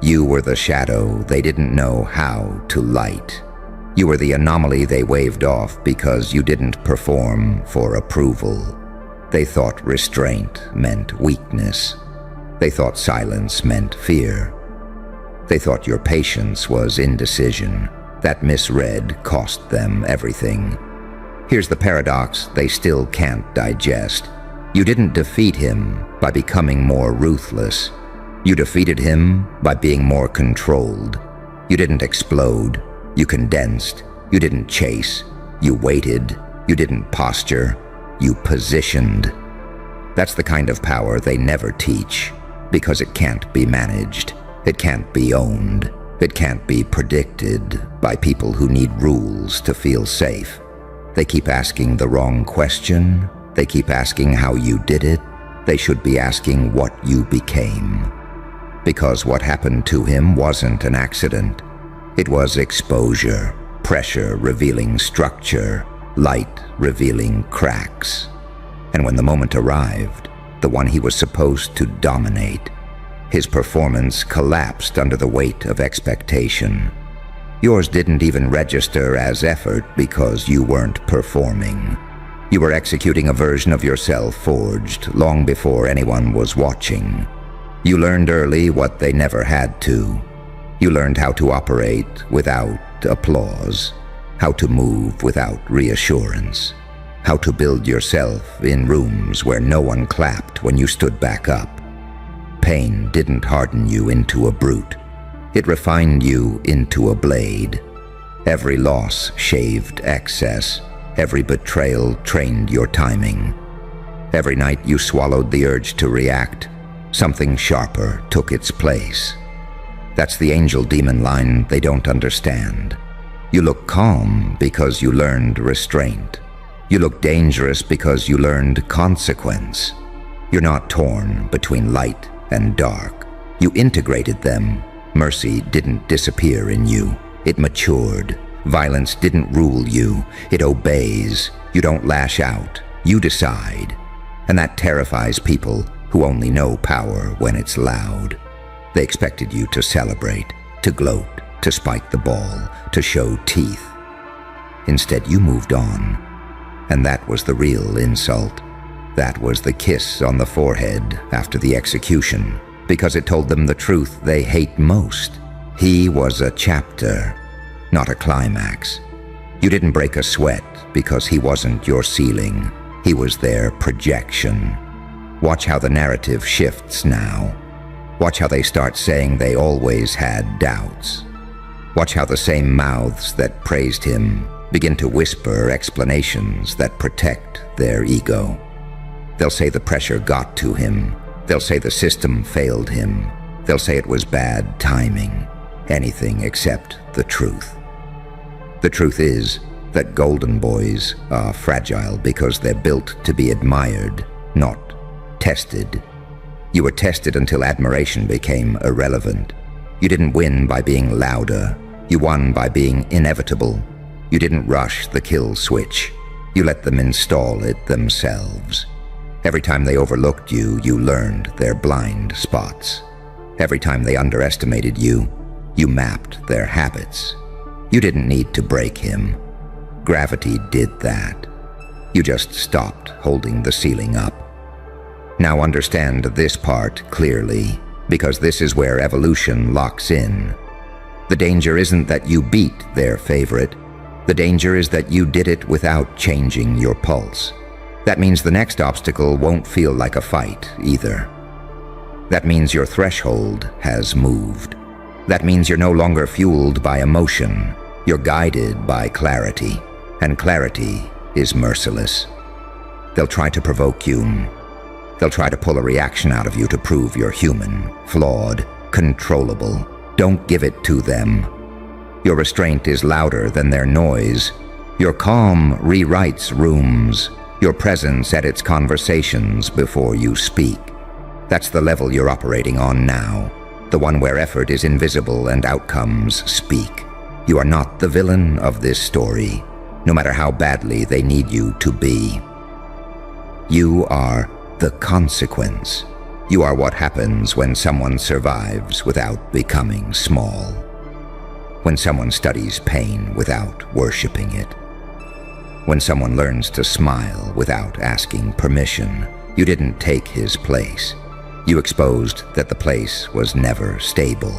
You were the shadow they didn't know how to light. You were the anomaly they waved off because you didn't perform for approval. They thought restraint meant weakness. They thought silence meant fear. They thought your patience was indecision. That misread cost them everything. Here's the paradox they still can't digest. You didn't defeat him by becoming more ruthless. You defeated him by being more controlled. You didn't explode. You condensed. You didn't chase. You waited. You didn't posture. You positioned. That's the kind of power they never teach, because it can't be managed. It can't be owned. It can't be predicted by people who need rules to feel safe. They keep asking the wrong question. They keep asking how you did it. They should be asking what you became. Because what happened to him wasn't an accident. It was exposure, pressure revealing structure, light revealing cracks. And when the moment arrived, the one he was supposed to dominate, his performance collapsed under the weight of expectation. Yours didn't even register as effort because you weren't performing. You were executing a version of yourself forged long before anyone was watching. You learned early what they never had to. You learned how to operate without applause, how to move without reassurance, how to build yourself in rooms where no one clapped when you stood back up. Pain didn't harden you into a brute. It refined you into a blade. Every loss shaved excess. Every betrayal trained your timing. Every night you swallowed the urge to react, something sharper took its place. That's the angel-demon line they don't understand. You look calm because you learned restraint. You look dangerous because you learned consequence. You're not torn between light and dark. You integrated them. Mercy didn't disappear in you. It matured. Violence didn't rule you. It obeys. You don't lash out. You decide. And that terrifies people who only know power when it's loud. They expected you to celebrate, to gloat, to spike the ball, to show teeth. Instead, you moved on. And that was the real insult. That was the kiss on the forehead after the execution, because it told them the truth they hate most. He was a chapter, not a climax. You didn't break a sweat because he wasn't your ceiling. He was their projection. Watch how the narrative shifts now. Watch how they start saying they always had doubts. Watch how the same mouths that praised him begin to whisper explanations that protect their ego. They'll say the pressure got to him. They'll say the system failed him. They'll say it was bad timing. Anything except the truth. The truth is that golden boys are fragile because they're built to be admired, not tested. You were tested until admiration became irrelevant. You didn't win by being louder. You won by being inevitable. You didn't rush the kill switch. You let them install it themselves. Every time they overlooked you, you learned their blind spots. Every time they underestimated you, you mapped their habits. You didn't need to break him. Gravity did that. You just stopped holding the ceiling up. Now understand this part clearly, because this is where evolution locks in. The danger isn't that you beat their favorite. The danger is that you did it without changing your pulse. That means the next obstacle won't feel like a fight either. That means your threshold has moved. That means you're no longer fueled by emotion. You're guided by clarity, and clarity is merciless. They'll try to provoke you. They'll try to pull a reaction out of you to prove you're human, flawed, controllable. Don't give it to them. Your restraint is louder than their noise. Your calm rewrites rooms. Your presence edits conversations before you speak. That's the level you're operating on now, the one where effort is invisible and outcomes speak. You are not the villain of this story, no matter how badly they need you to be. You are the consequence. You are what happens when someone survives without becoming small. When someone studies pain without worshiping it. When someone learns to smile without asking permission. You didn't take his place. You exposed that the place was never stable.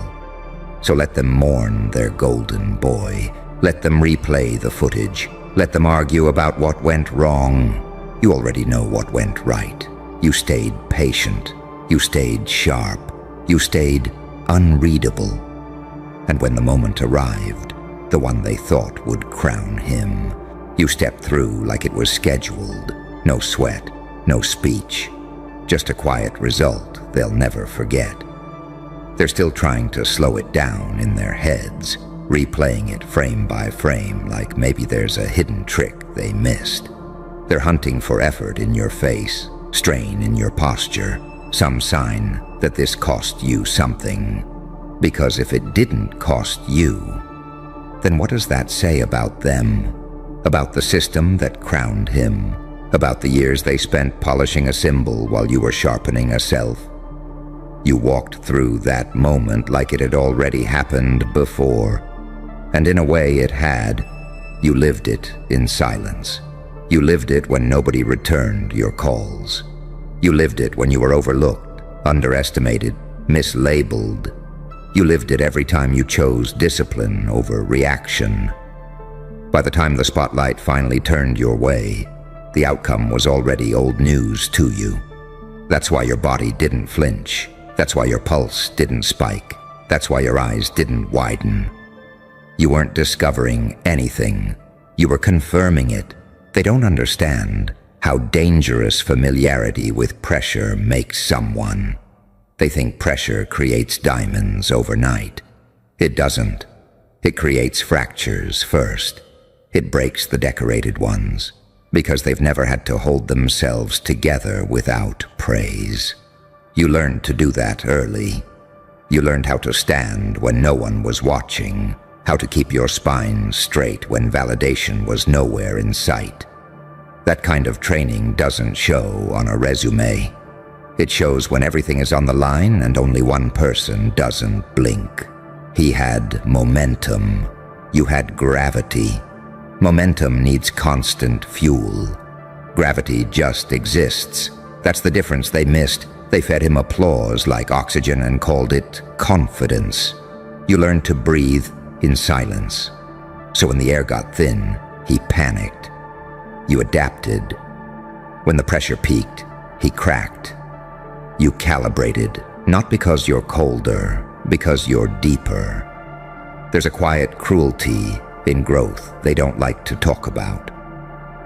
So let them mourn their golden boy. Let them replay the footage. Let them argue about what went wrong. You already know what went right. You stayed patient. You stayed sharp. You stayed unreadable. And when the moment arrived, the one they thought would crown him, you stepped through like it was scheduled. No sweat, no speech. Just a quiet result they'll never forget. They're still trying to slow it down in their heads, replaying it frame by frame like maybe there's a hidden trick they missed. They're hunting for effort in your face, strain in your posture, some sign that this cost you something. Because if it didn't cost you, then what does that say about them? About the system that crowned him? About the years they spent polishing a symbol while you were sharpening a self? You walked through that moment like it had already happened before. And in a way it had. You lived it in silence. You lived it when nobody returned your calls. You lived it when you were overlooked, underestimated, mislabeled. You lived it every time you chose discipline over reaction. By the time the spotlight finally turned your way, the outcome was already old news to you. That's why your body didn't flinch. That's why your pulse didn't spike. That's why your eyes didn't widen. You weren't discovering anything. You were confirming it. They don't understand how dangerous familiarity with pressure makes someone. They think pressure creates diamonds overnight. It doesn't. It creates fractures first. It breaks the decorated ones. because they've never had to hold themselves together without praise. You learned to do that early. You learned how to stand when no one was watching, how to keep your spine straight when validation was nowhere in sight. That kind of training doesn't show on a resume. It shows when everything is on the line and only one person doesn't blink. He had momentum. You had gravity. Momentum needs constant fuel. Gravity just exists. That's the difference they missed. They fed him applause like oxygen and called it confidence. You learned to breathe in silence. So when the air got thin, he panicked. You adapted. When the pressure peaked, he cracked. You calibrated, not because you're colder, because you're deeper. There's a quiet cruelty in growth they don't like to talk about.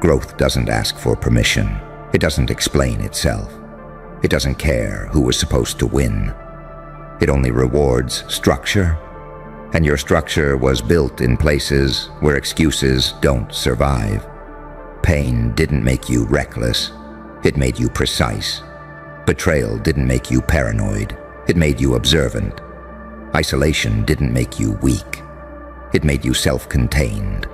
Growth doesn't ask for permission. It doesn't explain itself. It doesn't care who was supposed to win. It only rewards structure. And your structure was built in places where excuses don't survive. Pain didn't make you reckless. It made you precise. Betrayal didn't make you paranoid. It made you observant. Isolation didn't make you weak. It made you self-contained.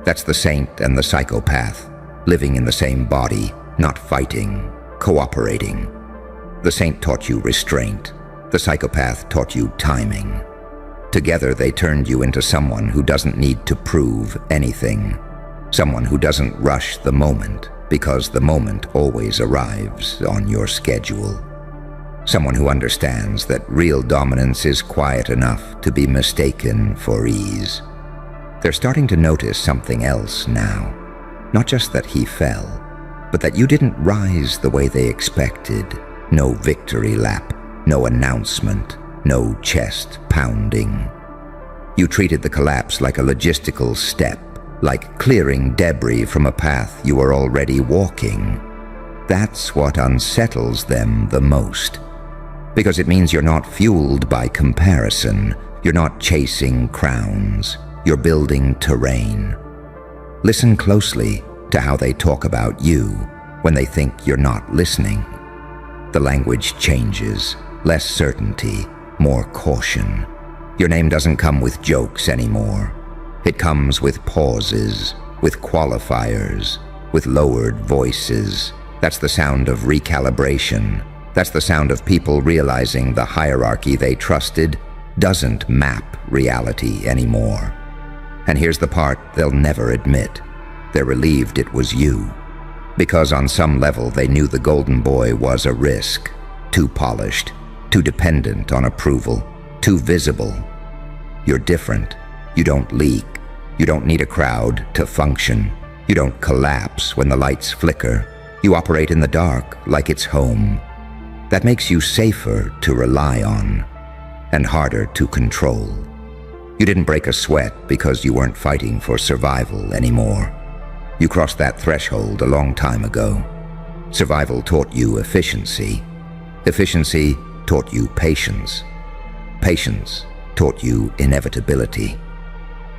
That's the saint and the psychopath, living in the same body, not fighting, cooperating. The saint taught you restraint. The psychopath taught you timing. Together they turned you into someone who doesn't need to prove anything. Someone who doesn't rush the moment, because the moment always arrives on your schedule. Someone who understands that real dominance is quiet enough to be mistaken for ease. They're starting to notice something else now. Not just that he fell, but that you didn't rise the way they expected. No victory lap, no announcement, no chest pounding. You treated the collapse like a logistical step, like clearing debris from a path you were already walking. That's what unsettles them the most. Because it means you're not fueled by comparison. You're not chasing crowns. You're building terrain. Listen closely to how they talk about you when they think you're not listening. The language changes. Less certainty, more caution. Your name doesn't come with jokes anymore. It comes with pauses, with qualifiers, with lowered voices. That's the sound of recalibration. That's the sound of people realizing the hierarchy they trusted doesn't map reality anymore. And here's the part they'll never admit. They're relieved it was you. Because on some level they knew the golden boy was a risk. Too polished, too dependent on approval, too visible. You're different. You don't leak. You don't need a crowd to function. You don't collapse when the lights flicker. You operate in the dark like it's home. That makes you safer to rely on and harder to control. You didn't break a sweat because you weren't fighting for survival anymore. You crossed that threshold a long time ago. Survival taught you efficiency. Efficiency taught you patience. Patience taught you inevitability.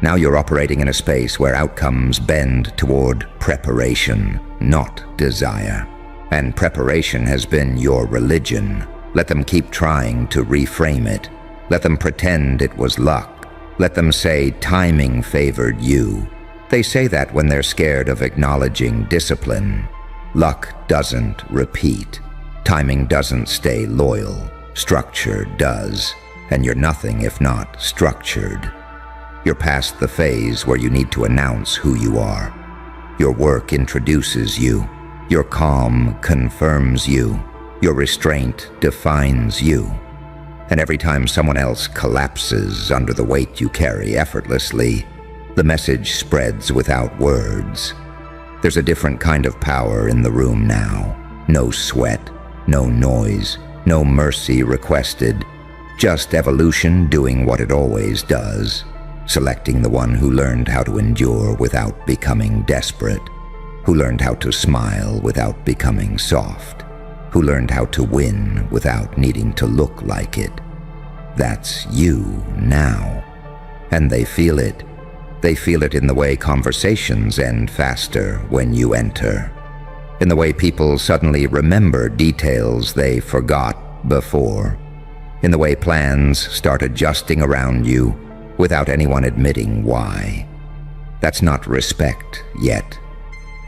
Now you're operating in a space where outcomes bend toward preparation, not desire. And preparation has been your religion. Let them keep trying to reframe it. Let them pretend it was luck. Let them say timing favored you. They say that when they're scared of acknowledging discipline. Luck doesn't repeat. Timing doesn't stay loyal. Structure does. And you're nothing if not structured. You're past the phase where you need to announce who you are. Your work introduces you. Your calm confirms you. Your restraint defines you. And every time someone else collapses under the weight you carry effortlessly, the message spreads without words. There's a different kind of power in the room now. No sweat, no noise, no mercy requested. Just evolution doing what it always does, selecting the one who learned how to endure without becoming desperate, who learned how to smile without becoming soft, who learned how to win without needing to look like it. That's you now. And they feel it. They feel it in the way conversations end faster when you enter, in the way people suddenly remember details they forgot before, in the way plans start adjusting around you without anyone admitting why. That's not respect yet.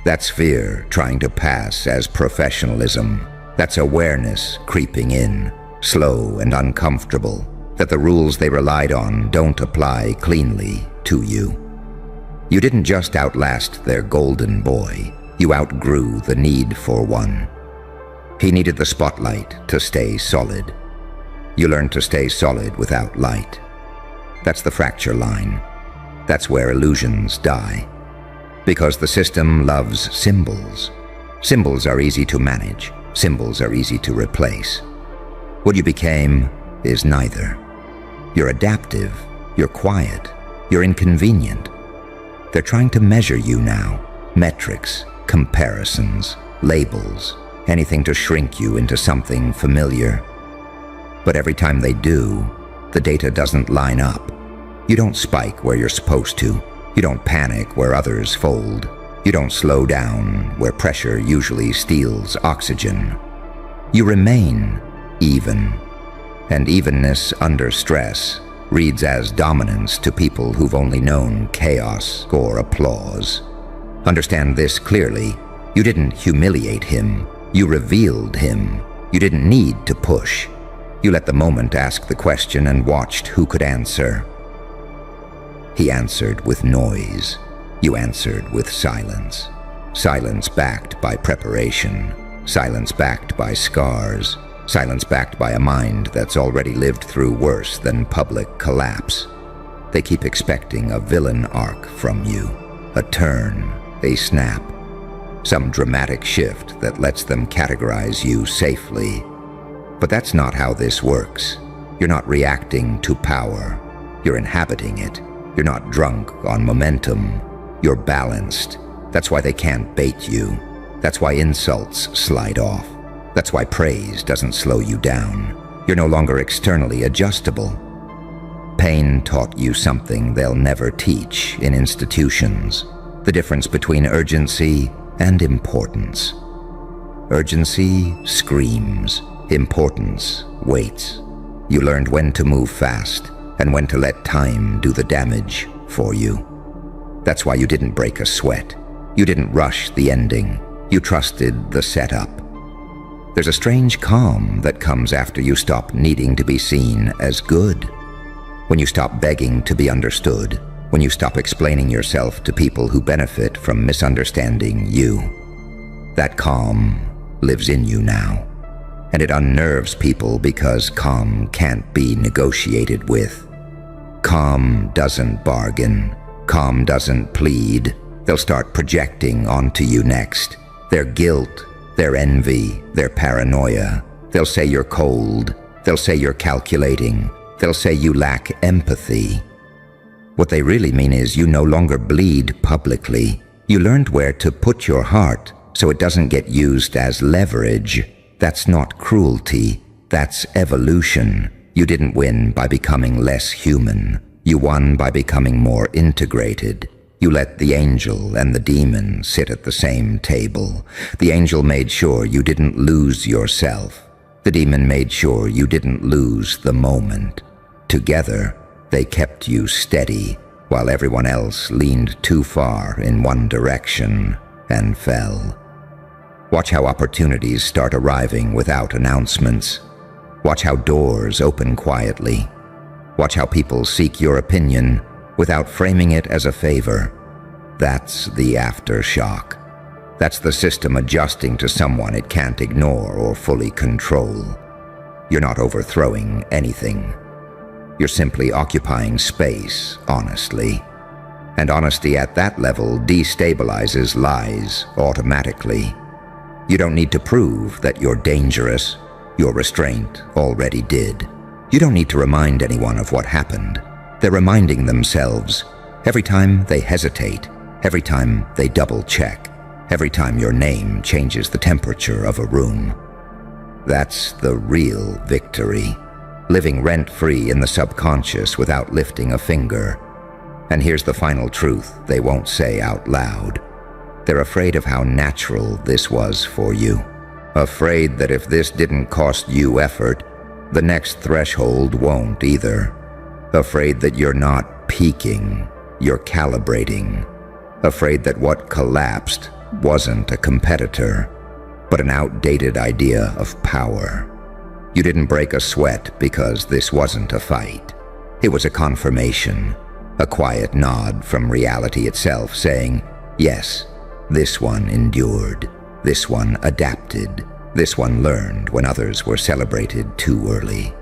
That's fear trying to pass as professionalism. That's awareness creeping in, slow and uncomfortable, that the rules they relied on don't apply cleanly to you. You didn't just outlast their golden boy, you outgrew the need for one. He needed the spotlight to stay solid. You learned to stay solid without light. That's the fracture line. That's where illusions die. Because the system loves symbols. Symbols are easy to manage. Symbols are easy to replace. What you became is neither. You're adaptive. You're quiet. You're inconvenient. They're trying to measure you now. Metrics, comparisons, labels, anything to shrink you into something familiar. But every time they do, the data doesn't line up. You don't spike where you're supposed to. You don't panic where others fold. You don't slow down where pressure usually steals oxygen. You remain even. And evenness under stress reads as dominance to people who've only known chaos or applause. Understand this clearly. You didn't humiliate him. You revealed him. You didn't need to push. You let the moment ask the question and watched who could answer. He answered with noise. You answered with silence. Silence backed by preparation. Silence backed by scars. Silence backed by a mind that's already lived through worse than public collapse. They keep expecting a villain arc from you. A turn, a snap. Some dramatic shift that lets them categorize you safely. But that's not how this works. You're not reacting to power. You're inhabiting it. You're not drunk on momentum. You're balanced. That's why they can't bait you. That's why insults slide off. That's why praise doesn't slow you down. You're no longer externally adjustable. Pain taught you something they'll never teach in institutions. The difference between urgency and importance. Urgency screams. Importance waits. You learned when to move fast and when to let time do the damage for you. That's why you didn't break a sweat. You didn't rush the ending. You trusted the setup. There's a strange calm that comes after you stop needing to be seen as good. When you stop begging to be understood. When you stop explaining yourself to people who benefit from misunderstanding you. That calm lives in you now. And it unnerves people because calm can't be negotiated with. Calm doesn't bargain. Calm doesn't plead. They'll start projecting onto you next. Their guilt, their envy, their paranoia. They'll say you're cold. They'll say you're calculating. They'll say you lack empathy. What they really mean is you no longer bleed publicly. You learned where to put your heart so it doesn't get used as leverage. That's not cruelty. That's evolution. You didn't win by becoming less human. You won by becoming more integrated. You let the angel and the demon sit at the same table. The angel made sure you didn't lose yourself. The demon made sure you didn't lose the moment. Together, they kept you steady, while everyone else leaned too far in one direction and fell. Watch how opportunities start arriving without announcemements. Watch how doors open quietly. Watch how people seek your opinion without framing it as a favor. That's the aftershock. That's the system adjusting to someone it can't ignore or fully control. You're not overthrowing anything. You're simply occupying space, honestly. And honesty at that level destabilizes lies automatically. You don't need to prove that you're dangerous. Your restraint already did. You don't need to remind anyone of what happened. They're reminding themselves every time they hesitate, every time they double-check, every time your name changes the temperature of a room. That's the real victory. Living rent-free in the subconscious without lifting a finger. And here's the final truth they won't say out loud. They're afraid of how natural this was for you. Afraid that if this didn't cost you effort, the next threshold won't either. Afraid that you're not peaking, you're calibrating. Afraid that what collapsed wasn't a competitor, but an outdated idea of power. You didn't break a sweat because this wasn't a fight. It was a confirmation, a quiet nod from reality itself saying, yes, this one endured, this one adapted, this one learned when others were celebrated too early.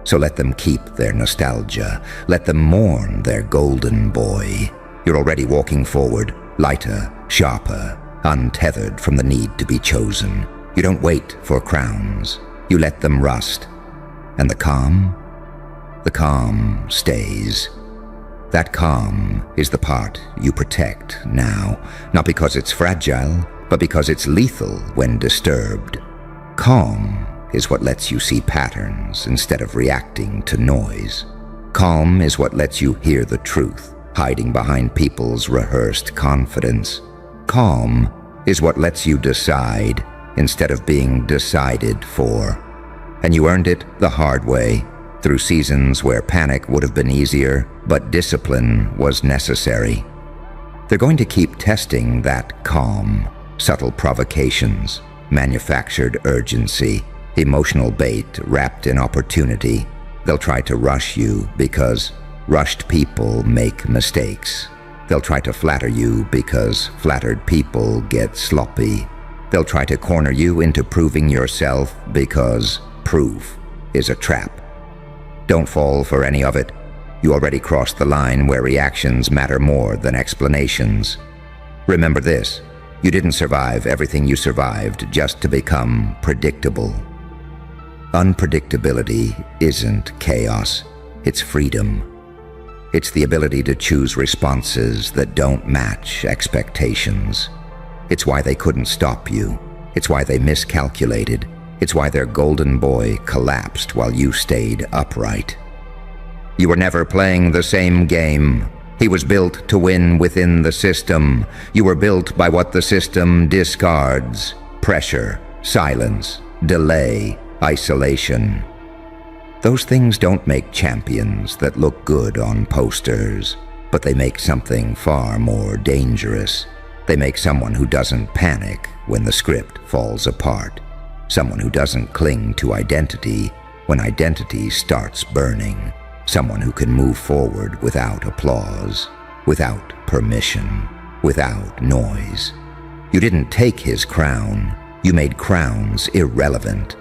So let them keep their nostalgia, let them mourn their golden boy. You're already walking forward, lighter, sharper, untethered from the need to be chosen. You don't wait for crowns. You let them rust. And the calm stays. That calm is the part you protect now, not because it's fragile, but because it's lethal when disturbed. Calm is what lets you see patterns instead of reacting to noise. Calm is what lets you hear the truth, hiding behind people's rehearsed confidence. Calm is what lets you decide instead of being decided for. And you earned it the hard way, through seasons where panic would have been easier, but discipline was necessary. They're going to keep testing that calm, subtle provocations, manufactured urgency, emotional bait wrapped in opportunity. They'll try to rush you because rushed people make mistakes. They'll try to flatter you because flattered people get sloppy. They'll try to corner you into proving yourself because proof is a trap. Don't fall for any of it. You already crossed the line where reactions matter more than explanations. Remember this, you didn't survive everything you survived just to become predictable. Unpredictability isn't chaos, it's freedom. It's the ability to choose responses that don't match expectations. It's why they couldn't stop you. It's why they miscalculated. It's why their golden boy collapsed while you stayed upright. You were never playing the same game. He was built to win within the system. You were built by what the system discards: pressure, silence, delay, isolation. Those things don't make champions that look good on posters, but they make something far more dangerous. They make someone who doesn't panic when the script falls apart. Someone who doesn't cling to identity when identity starts burning. Someone who can move forward without applause, without permission, without noise. You didn't take his crown. You made crowns irrelevant.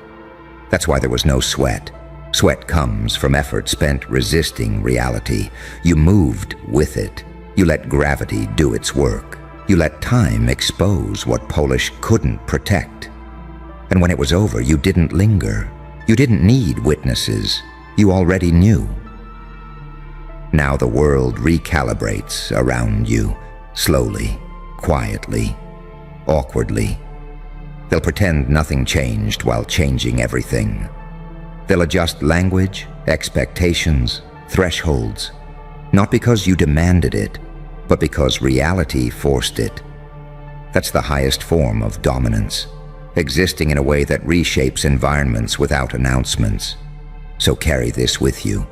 That's why there was no sweat. Sweat comes from effort spent resisting reality. You moved with it. You let gravity do its work. You let time expose what Polish couldn't protect. And when it was over, you didn't linger. You didn't need witnesses. You already knew. Now the world recalibrates around you, slowly, quietly, awkwardly. They'll pretend nothing changed while changing everything. They'll adjust language, expectations, thresholds, not because you demanded it, but because reality forced it. That's the highest form of dominance, existing in a way that reshapes environments without announcements. So carry this with you,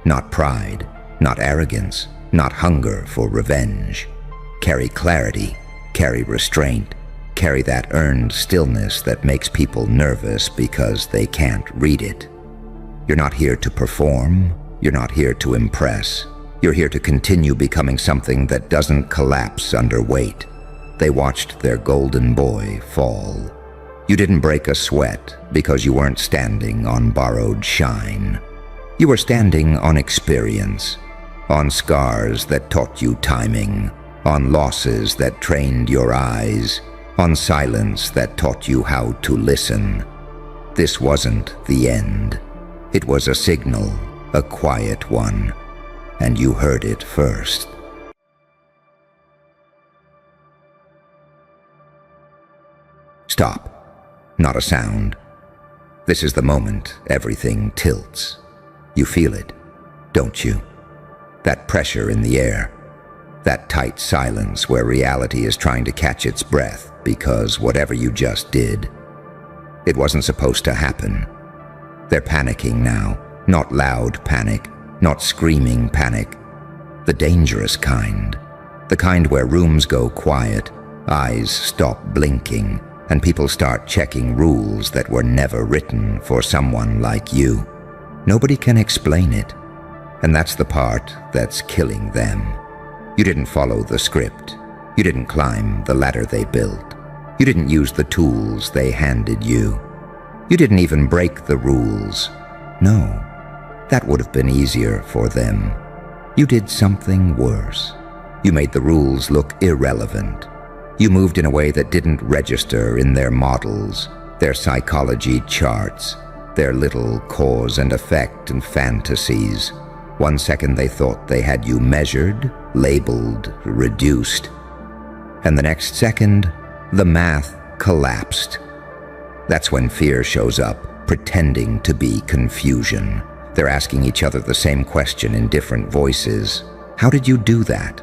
not pride, not arrogance, not hunger for revenge. Carry clarity, carry restraint, carry that earned stillness that makes people nervous because they can't read it. You're not here to perform, you're not here to impress. You're here to continue becoming something that doesn't collapse under weight. They watched their golden boy fall. You didn't break a sweat because you weren't standing on borrowed shine. You were standing on experience, on scars that taught you timing, on losses that trained your eyes, on silence that taught you how to listen. This wasn't the end. It was a signal, a quiet one, and you heard it first. Stop. Not a sound. This is the moment everything tilts. You feel it, don't you? That pressure in the air, That tight silence where reality is trying to catch its breath because whatever you just did, it wasn't supposed to happen. They're panicking now, not loud panic, not screaming panic. The dangerous kind. The kind where rooms go quiet, eyes stop blinking, and people start checking rules that were never written for someone like you. Nobody can explain it, and that's the part that's killing them. You didn't follow the script. You didn't climb the ladder they built. You didn't use the tools they handed you. You didn't even break the rules. No, that would have been easier for them. You did something worse. You made the rules look irrelevant. You moved in a way that didn't register in their models, their psychology charts, their little cause and effect and fantasies. One second they thought they had you measured, labeled, reduced. And the next second, the math collapsed. That's when fear shows up, pretending to be confusion. They're asking each other the same question in different voices. How did you do that?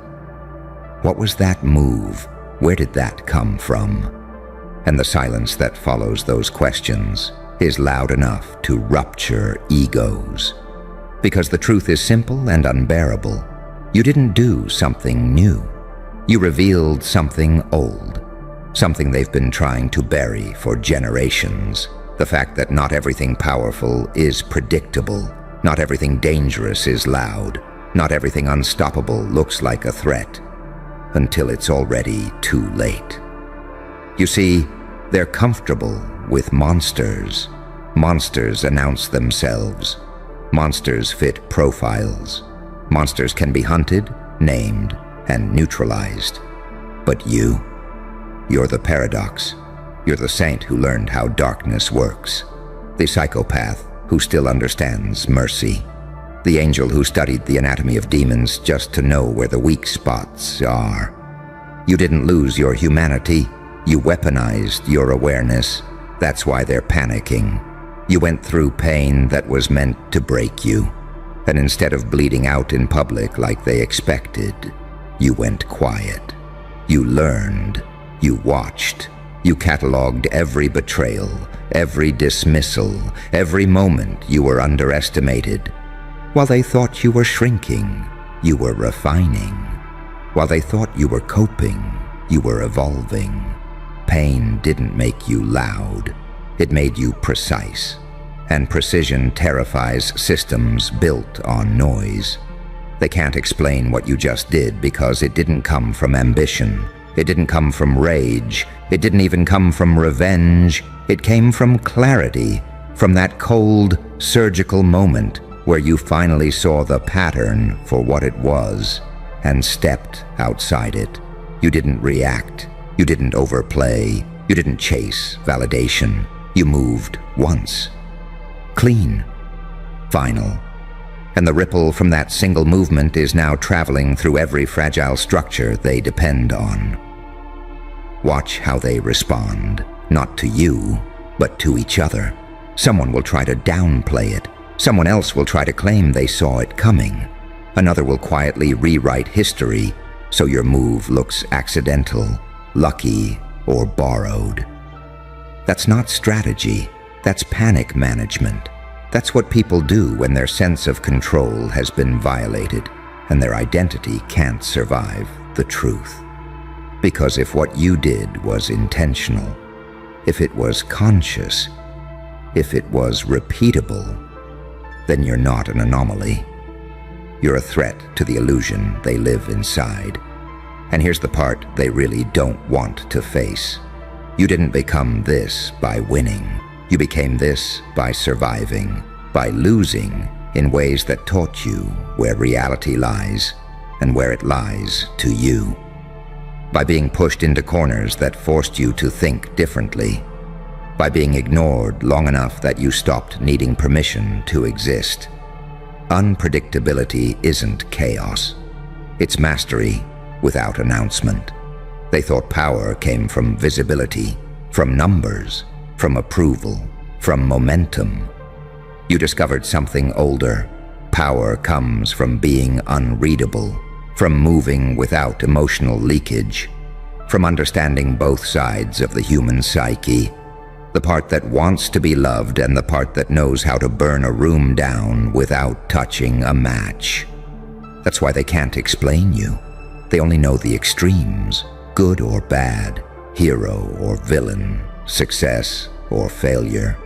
What was that move? Where did that come from? And the silence that follows those questions is loud enough to rupture egos. Because the truth is simple and unbearable. You didn't do something new. You revealed something old. Something they've been trying to bury for generations. The fact that not everything powerful is predictable. Not everything dangerous is loud. Not everything unstoppable looks like a threat. Until it's already too late. You see, they're comfortable with monsters. Monsters announce themselves. Monsters fit profiles. Monsters can be hunted, named, and neutralized. But you're the paradox. You're the saint who learned how darkness works. The psychopath who still understands mercy. The angel who studied the anatomy of demons just to know where the weak spots are. You didn't lose your humanity. You weaponized your awareness. That's why they're panicking. You went through pain that was meant to break you. And instead of bleeding out in public like they expected, you went quiet. You learned. You watched. You cataloged every betrayal, every dismissal, every moment you were underestimated. While they thought you were shrinking, you were refining. While they thought you were coping, you were evolving. Pain didn't make you loud. It made you precise. And precision terrifies systems built on noise. They can't explain what you just did because it didn't come from ambition. It didn't come from rage. It didn't even come from revenge. It came from clarity, from that cold, surgical moment where you finally saw the pattern for what it was and stepped outside it. You didn't react. You didn't overplay. You didn't chase validation. You moved once. Clean. Final. And the ripple from that single movement is now traveling through every fragile structure they depend on. Watch how they respond, not to you, but to each other. Someone will try to downplay it. Someone else will try to claim they saw it coming. Another will quietly rewrite history so your move looks accidental, lucky, or borrowed. That's not strategy. That's panic management. That's what people do when their sense of control has been violated and their identity can't survive the truth. Because if what you did was intentional, if it was conscious, if it was repeatable, then you're not an anomaly. You're a threat to the illusion they live inside. And here's the part they really don't want to face. You didn't become this by winning. You became this by surviving, by losing in ways that taught you where reality lies and where it lies to you. By being pushed into corners that forced you to think differently. By being ignored long enough that you stopped needing permission to exist. Unpredictability isn't chaos. It's mastery without announcement. They thought power came from visibility, from numbers, from approval, from momentum. You discovered something older. Power comes from being unreadable, from moving without emotional leakage, from understanding both sides of the human psyche, the part that wants to be loved and the part that knows how to burn a room down without touching a match. That's why they can't explain you. They only know the extremes, good or bad, hero or villain, success or failure.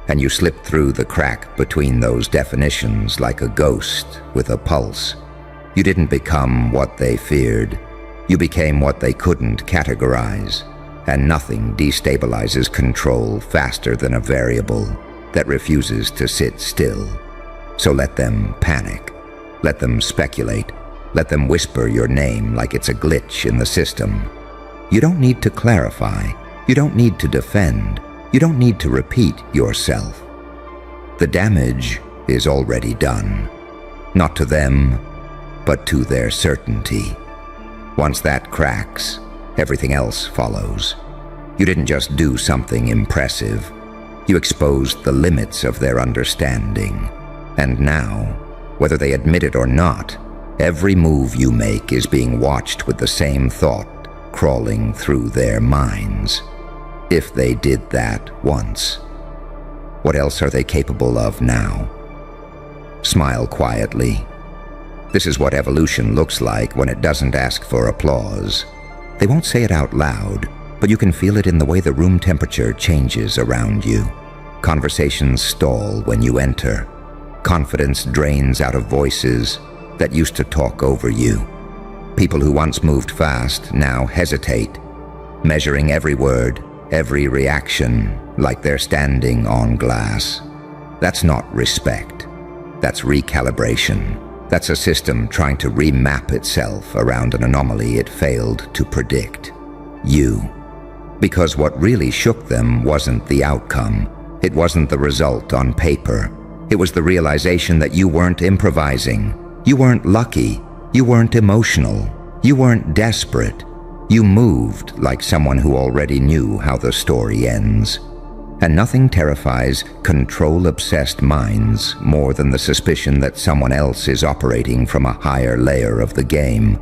And you slip through the crack between those definitions like a ghost with a pulse. You didn't become what they feared. You became what they couldn't categorize. And nothing destabilizes control faster than a variable that refuses to sit still. So let them panic. Let them speculate. Let them whisper your name like it's a glitch in the system. You don't need to clarify. You don't need to defend. You don't need to repeat yourself. The damage is already done. Not to them, but to their certainty. Once that cracks, everything else follows. You didn't just do something impressive. You exposed the limits of their understanding. And now, whether they admit it or not, every move you make is being watched with the same thought crawling through their minds. If they did that once, what else are they capable of now? Smile quietly. This is what evolution looks like when it doesn't ask for applause. They won't say it out loud, but you can feel it in the way the room temperature changes around you. Conversations stall when you enter. Confidence drains out of voices that used to talk over you. People who once moved fast now hesitate, measuring every word, every reaction, like they're standing on glass. That's not respect. That's recalibration. That's a system trying to remap itself around an anomaly it failed to predict. You. Because what really shook them wasn't the outcome. It wasn't the result on paper. It was the realization that you weren't improvising. You weren't lucky. You weren't emotional. You weren't desperate. You moved like someone who already knew how the story ends. And nothing terrifies control-obsessed minds more than the suspicion that someone else is operating from a higher layer of the game.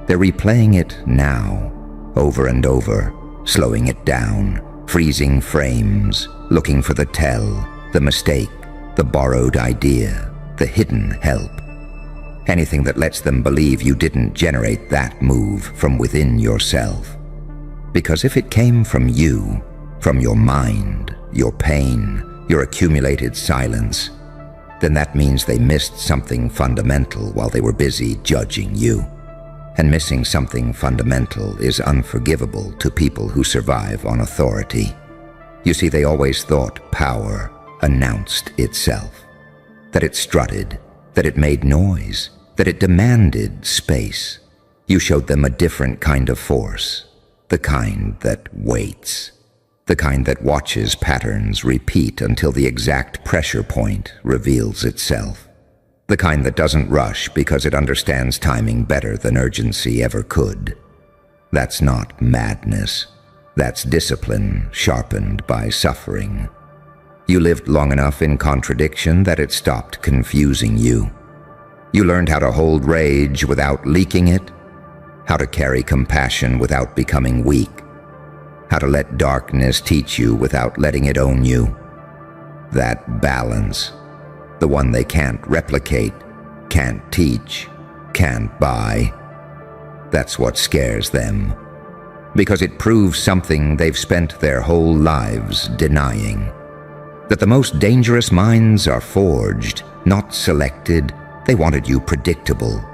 They're replaying it now, over and over, slowing it down, freezing frames, looking for the tell, the mistake, the borrowed idea, the hidden help. Anything that lets them believe you didn't generate that move from within yourself. Because if it came from you, from your mind, your pain, your accumulated silence, then that means they missed something fundamental while they were busy judging you. And missing something fundamental is unforgivable to people who survive on authority. You see, they always thought power announced itself, that it strutted, that it made noise, that it demanded space. You showed them a different kind of force, the kind that waits. The kind that watches patterns repeat until the exact pressure point reveals itself. The kind that doesn't rush because it understands timing better than urgency ever could. That's not madness. That's discipline sharpened by suffering. You lived long enough in contradiction that it stopped confusing you. You learned how to hold rage without leaking it, how to carry compassion without becoming weak, how to let darkness teach you without letting it own you. That balance, the one they can't replicate, can't teach, can't buy, that's what scares them. Because it proves something they've spent their whole lives denying. That the most dangerous minds are forged, not selected. They wanted you predictable.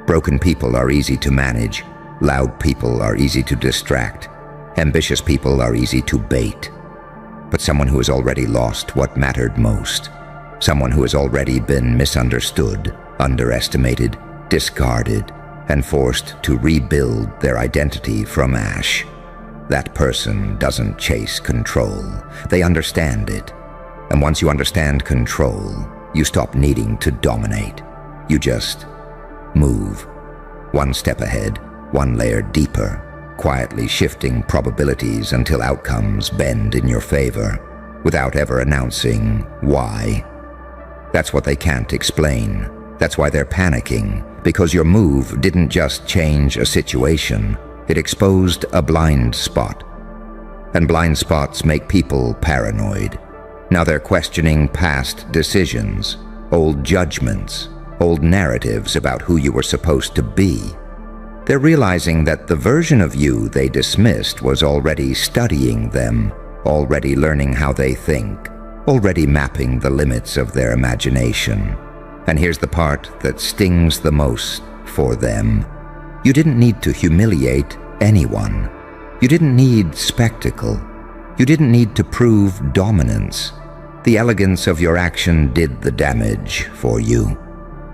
Broken people are easy to manage. Loud people are easy to distract. Ambitious people are easy to bait. But someone who has already lost what mattered most, someone who has already been misunderstood, underestimated, discarded, and forced to rebuild their identity from ash, that person doesn't chase control. They understand it. And once you understand control, you stop needing to dominate. You just move. One step ahead, one layer deeper, quietly shifting probabilities until outcomes bend in your favor, without ever announcing why. That's what they can't explain. That's why they're panicking, because your move didn't just change a situation, it exposed a blind spot. And blind spots make people paranoid. Now they're questioning past decisions, old judgments, old narratives about who you were supposed to be. They're realizing that the version of you they dismissed was already studying them, already learning how they think, already mapping the limits of their imagination. And here's the part that stings the most for them. You didn't need to humiliate anyone. You didn't need spectacle. You didn't need to prove dominance. The elegance of your action did the damage for you.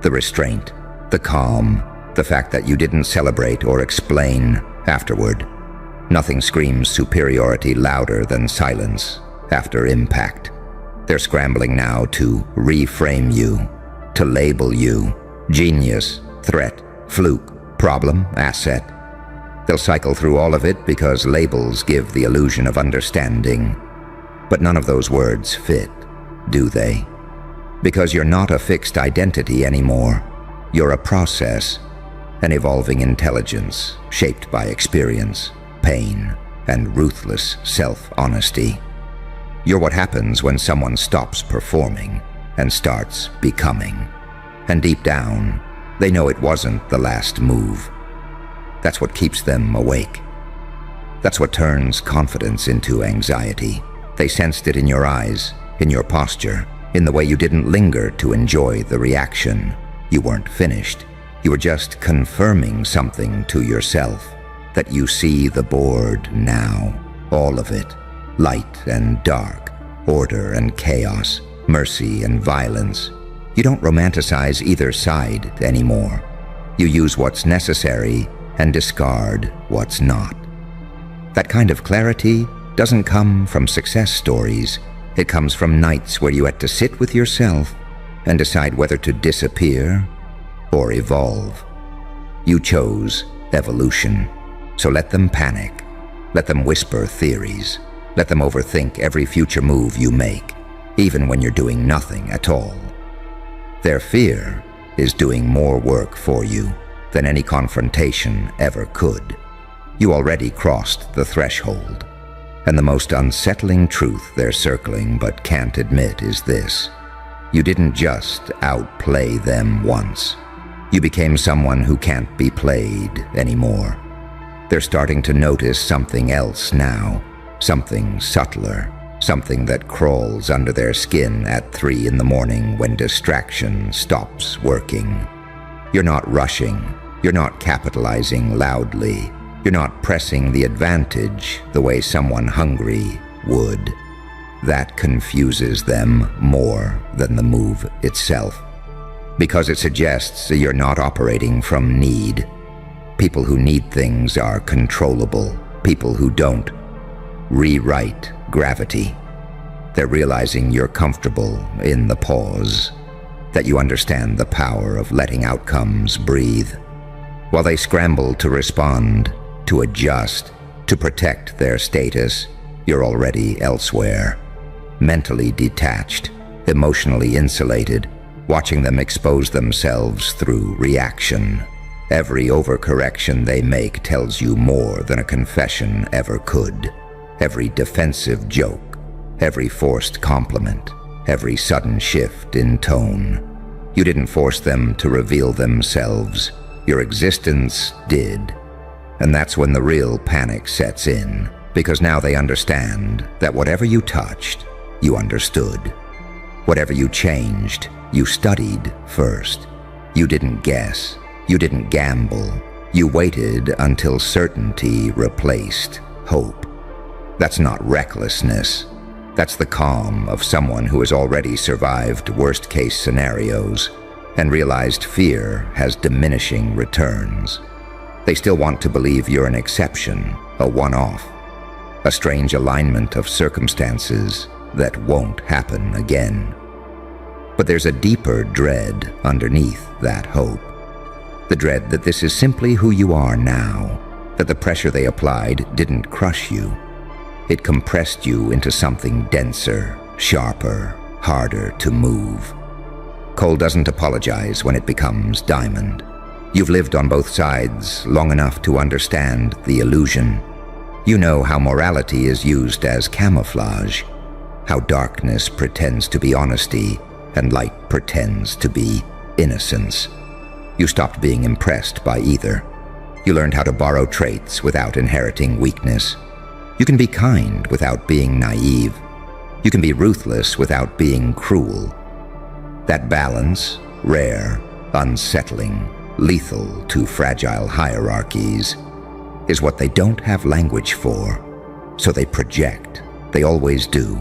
The restraint, the calm, the fact that you didn't celebrate or explain afterward. Nothing screams superiority louder than silence after impact. They're scrambling now to reframe you, to label you genius, threat, fluke, problem, asset. They'll cycle through all of it because labels give the illusion of understanding. But none of those words fit, do they? Because you're not a fixed identity anymore. You're a process, an evolving intelligence shaped by experience, pain, and ruthless self-honesty. You're what happens when someone stops performing and starts becoming. And deep down, they know it wasn't the last move. That's what keeps them awake. That's what turns confidence into anxiety. They sensed it in your eyes, in your posture, in the way you didn't linger to enjoy the reaction. You weren't finished. You were just confirming something to yourself, that you see the board now, all of it, light and dark, order and chaos, mercy and violence. You don't romanticize either side anymore. You use what's necessary and discard what's not. That kind of clarity doesn't come from success stories. It comes from nights where you had to sit with yourself and decide whether to disappear or evolve. You chose evolution. So let them panic. Let them whisper theories. Let them overthink every future move you make, even when you're doing nothing at all. Their fear is doing more work for you than any confrontation ever could. You already crossed the threshold. And the most unsettling truth they're circling but can't admit is this. You didn't just outplay them once. You became someone who can't be played anymore. They're starting to notice something else now, something subtler, something that crawls under their skin at 3 in the morning when distraction stops working. You're not rushing. You're not capitalizing loudly. You're not pressing the advantage the way someone hungry would. That confuses them more than the move itself, because it suggests that you're not operating from need. People who need things are controllable. People who don't rewrite gravity. They're realizing you're comfortable in the pause, that you understand the power of letting outcomes breathe. While they scramble to respond, to adjust, to protect their status, you're already elsewhere. Mentally detached, emotionally insulated, watching them expose themselves through reaction. Every overcorrection they make tells you more than a confession ever could. Every defensive joke, every forced compliment, every sudden shift in tone. You didn't force them to reveal themselves. Your existence did. And that's when the real panic sets in, because now they understand that whatever you touched, you understood. Whatever you changed, you studied first. You didn't guess. You didn't gamble. You waited until certainty replaced hope. That's not recklessness. That's the calm of someone who has already survived worst-case scenarios and realized fear has diminishing returns. They still want to believe you're an exception, a one-off, a strange alignment of circumstances that won't happen again. But there's a deeper dread underneath that hope. The dread that this is simply who you are now, that the pressure they applied didn't crush you. It compressed you into something denser, sharper, harder to move. Coal doesn't apologize when it becomes diamond. You've lived on both sides long enough to understand the illusion. You know how morality is used as camouflage, how darkness pretends to be honesty and light pretends to be innocence. You stopped being impressed by either. You learned how to borrow traits without inheriting weakness. You can be kind without being naive. You can be ruthless without being cruel. That balance, rare, unsettling, lethal to fragile hierarchies, is what they don't have language for, so they project. They always do.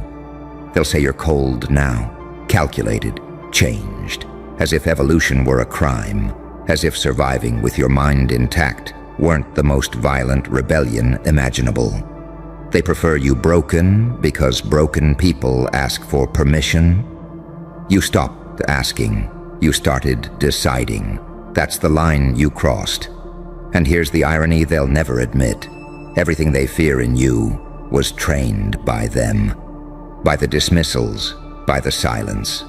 They'll say you're cold now, calculated, changed, as if evolution were a crime, as if surviving with your mind intact weren't the most violent rebellion imaginable. They prefer you broken because broken people ask for permission. You stopped asking. You started deciding. That's the line you crossed. And here's the irony they'll never admit. Everything they fear in you was trained by them. By the dismissals, by the silence,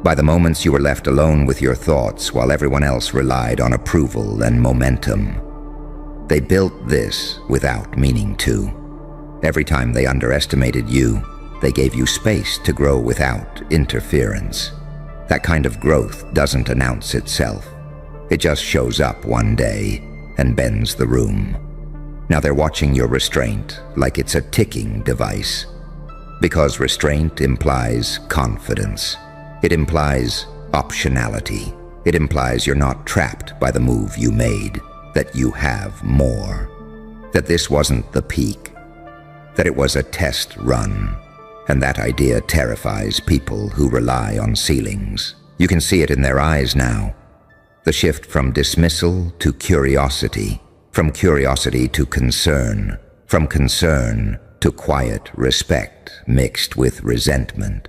by the moments you were left alone with your thoughts while everyone else relied on approval and momentum. They built this without meaning to. Every time they underestimated you, they gave you space to grow without interference. That kind of growth doesn't announce itself. It just shows up one day and bends the room. Now they're watching your restraint like it's a ticking device. Because restraint implies confidence. It implies optionality. It implies you're not trapped by the move you made, that you have more, that this wasn't the peak, that it was a test run. And that idea terrifies people who rely on ceilings. You can see it in their eyes now. The shift from dismissal to curiosity, from curiosity to concern, from concern to quiet respect mixed with resentment.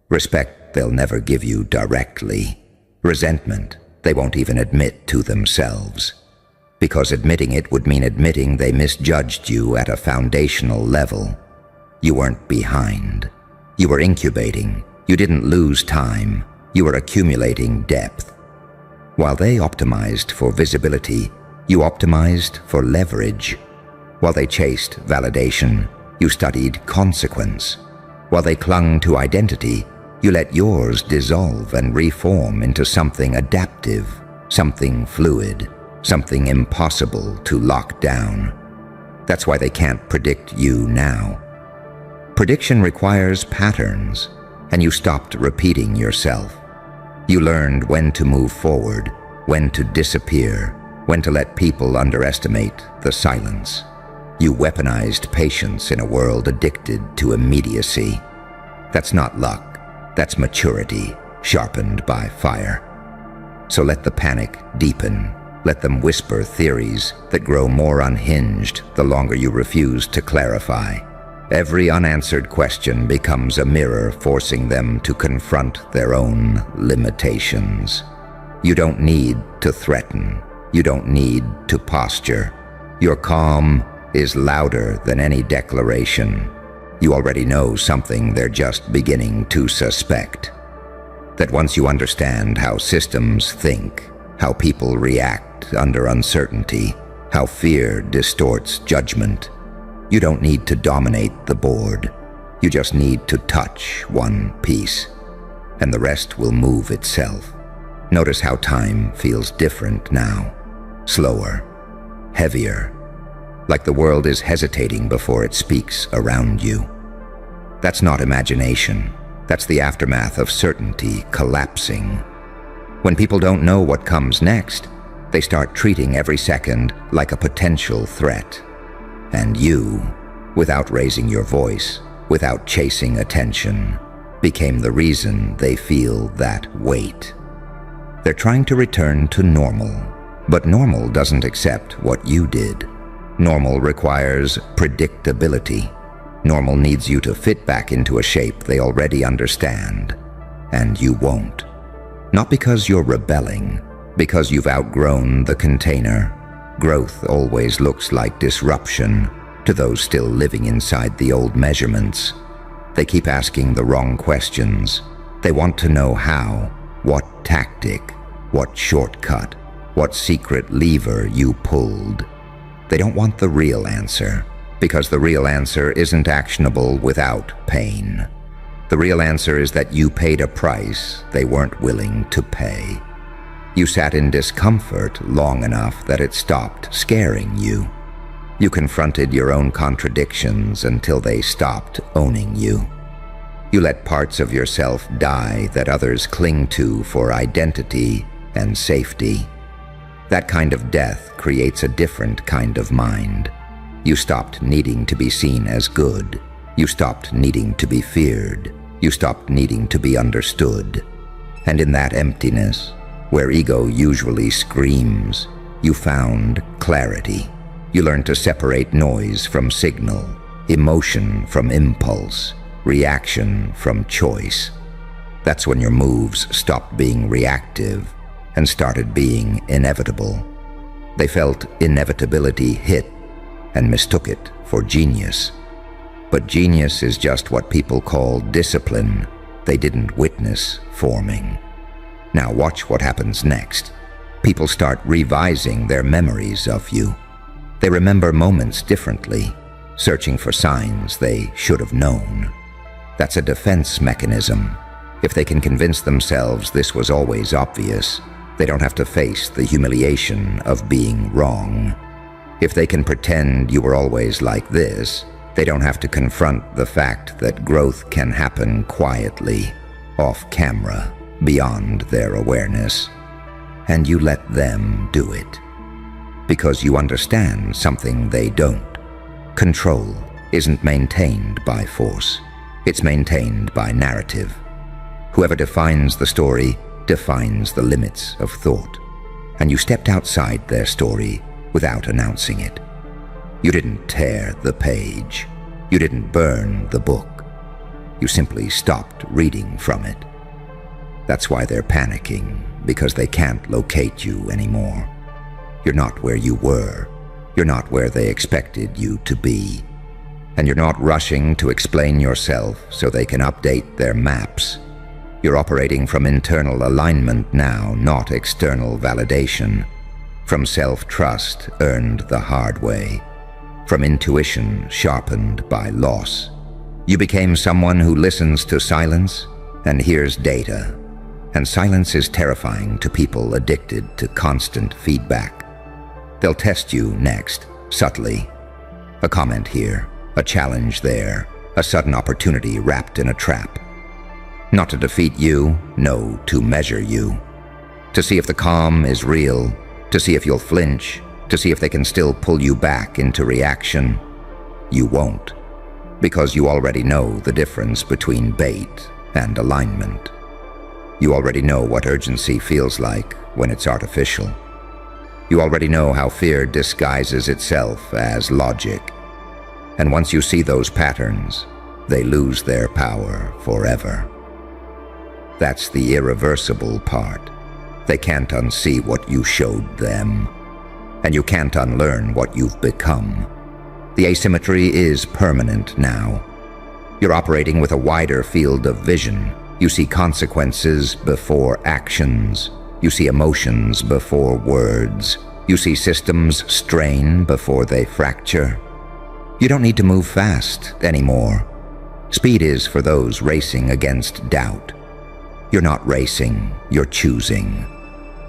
Respect they'll never give you directly. Resentment they won't even admit to themselves. Because admitting it would mean admitting they misjudged you at a foundational level. You weren't behind. You were incubating. You didn't lose time. You were accumulating depth. While they optimized for visibility, you optimized for leverage. While they chased validation, you studied consequence. While they clung to identity, you let yours dissolve and reform into something adaptive, something fluid, something impossible to lock down. That's why they can't predict you now. Prediction requires patterns, and you stopped repeating yourself. You learned when to move forward, when to disappear, when to let people underestimate the silence. You weaponized patience in a world addicted to immediacy. That's not luck, that's maturity, sharpened by fire. So let the panic deepen. Let them whisper theories that grow more unhinged the longer you refuse to clarify. Every unanswered question becomes a mirror forcing them to confront their own limitations. You don't need to threaten. You don't need to posture. Your calm is louder than any declaration. You already know something they're just beginning to suspect. That once you understand how systems think, how people react under uncertainty, how fear distorts judgment, you don't need to dominate the board. You just need to touch one piece, and the rest will move itself. Notice how time feels different now. Slower, heavier, like the world is hesitating before it speaks around you. That's not imagination. That's the aftermath of certainty collapsing. When people don't know what comes next, they start treating every second like a potential threat. And you, without raising your voice, without chasing attention, became the reason they feel that weight. They're trying to return to normal, but normal doesn't accept what you did. Normal requires predictability. Normal needs you to fit back into a shape they already understand, and you won't. Not because you're rebelling, because you've outgrown the container. Growth always looks like disruption to those still living inside the old measurements. They keep asking the wrong questions. They want to know how, what tactic, what shortcut, what secret lever you pulled. They don't want the real answer, because the real answer isn't actionable without pain. The real answer is that you paid a price they weren't willing to pay. You sat in discomfort long enough that it stopped scaring you. You confronted your own contradictions until they stopped owning you. You let parts of yourself die that others cling to for identity and safety. That kind of death creates a different kind of mind. You stopped needing to be seen as good. You stopped needing to be feared. You stopped needing to be understood. And in that emptiness, where ego usually screams, you found clarity. You learned to separate noise from signal, emotion from impulse, reaction from choice. That's when your moves stopped being reactive and started being inevitable. They felt inevitability hit and mistook it for genius. But genius is just what people call discipline they didn't witness forming. Now watch what happens next. People start revising their memories of you. They remember moments differently, searching for signs they should have known. That's a defense mechanism. If they can convince themselves this was always obvious, they don't have to face the humiliation of being wrong. If they can pretend you were always like this, they don't have to confront the fact that growth can happen quietly, off camera, beyond their awareness. And you let them do it. Because you understand something they don't. Control isn't maintained by force. It's maintained by narrative. Whoever defines the story defines the limits of thought. And you stepped outside their story without announcing it. You didn't tear the page. You didn't burn the book. You simply stopped reading from it. That's why they're panicking, because they can't locate you anymore. You're not where you were. You're not where they expected you to be. And you're not rushing to explain yourself so they can update their maps. You're operating from internal alignment now, not external validation. From self-trust earned the hard way. From intuition sharpened by loss. You became someone who listens to silence and hears data. And silence is terrifying to people addicted to constant feedback. They'll test you next, subtly. A comment here, a challenge there, a sudden opportunity wrapped in a trap. Not to defeat you, no, to measure you. To see if the calm is real, to see if you'll flinch, to see if they can still pull you back into reaction. You won't, because you already know the difference between bait and alignment. You already know what urgency feels like when it's artificial. You already know how fear disguises itself as logic. And once you see those patterns, they lose their power forever. That's the irreversible part. They can't unsee what you showed them. And you can't unlearn what you've become. The asymmetry is permanent now. You're operating with a wider field of vision. You see consequences before actions. You see emotions before words. You see systems strain before they fracture. You don't need to move fast anymore. Speed is for those racing against doubt. You're not racing, you're choosing.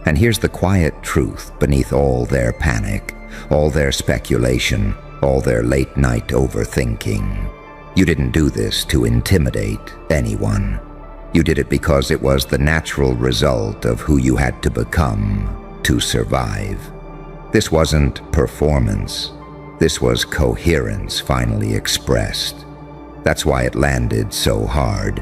And here's the quiet truth beneath all their panic, all their speculation, all their late-night overthinking. You didn't do this to intimidate anyone. You did it because it was the natural result of who you had to become to survive. This wasn't performance. This was coherence finally expressed. That's why it landed so hard.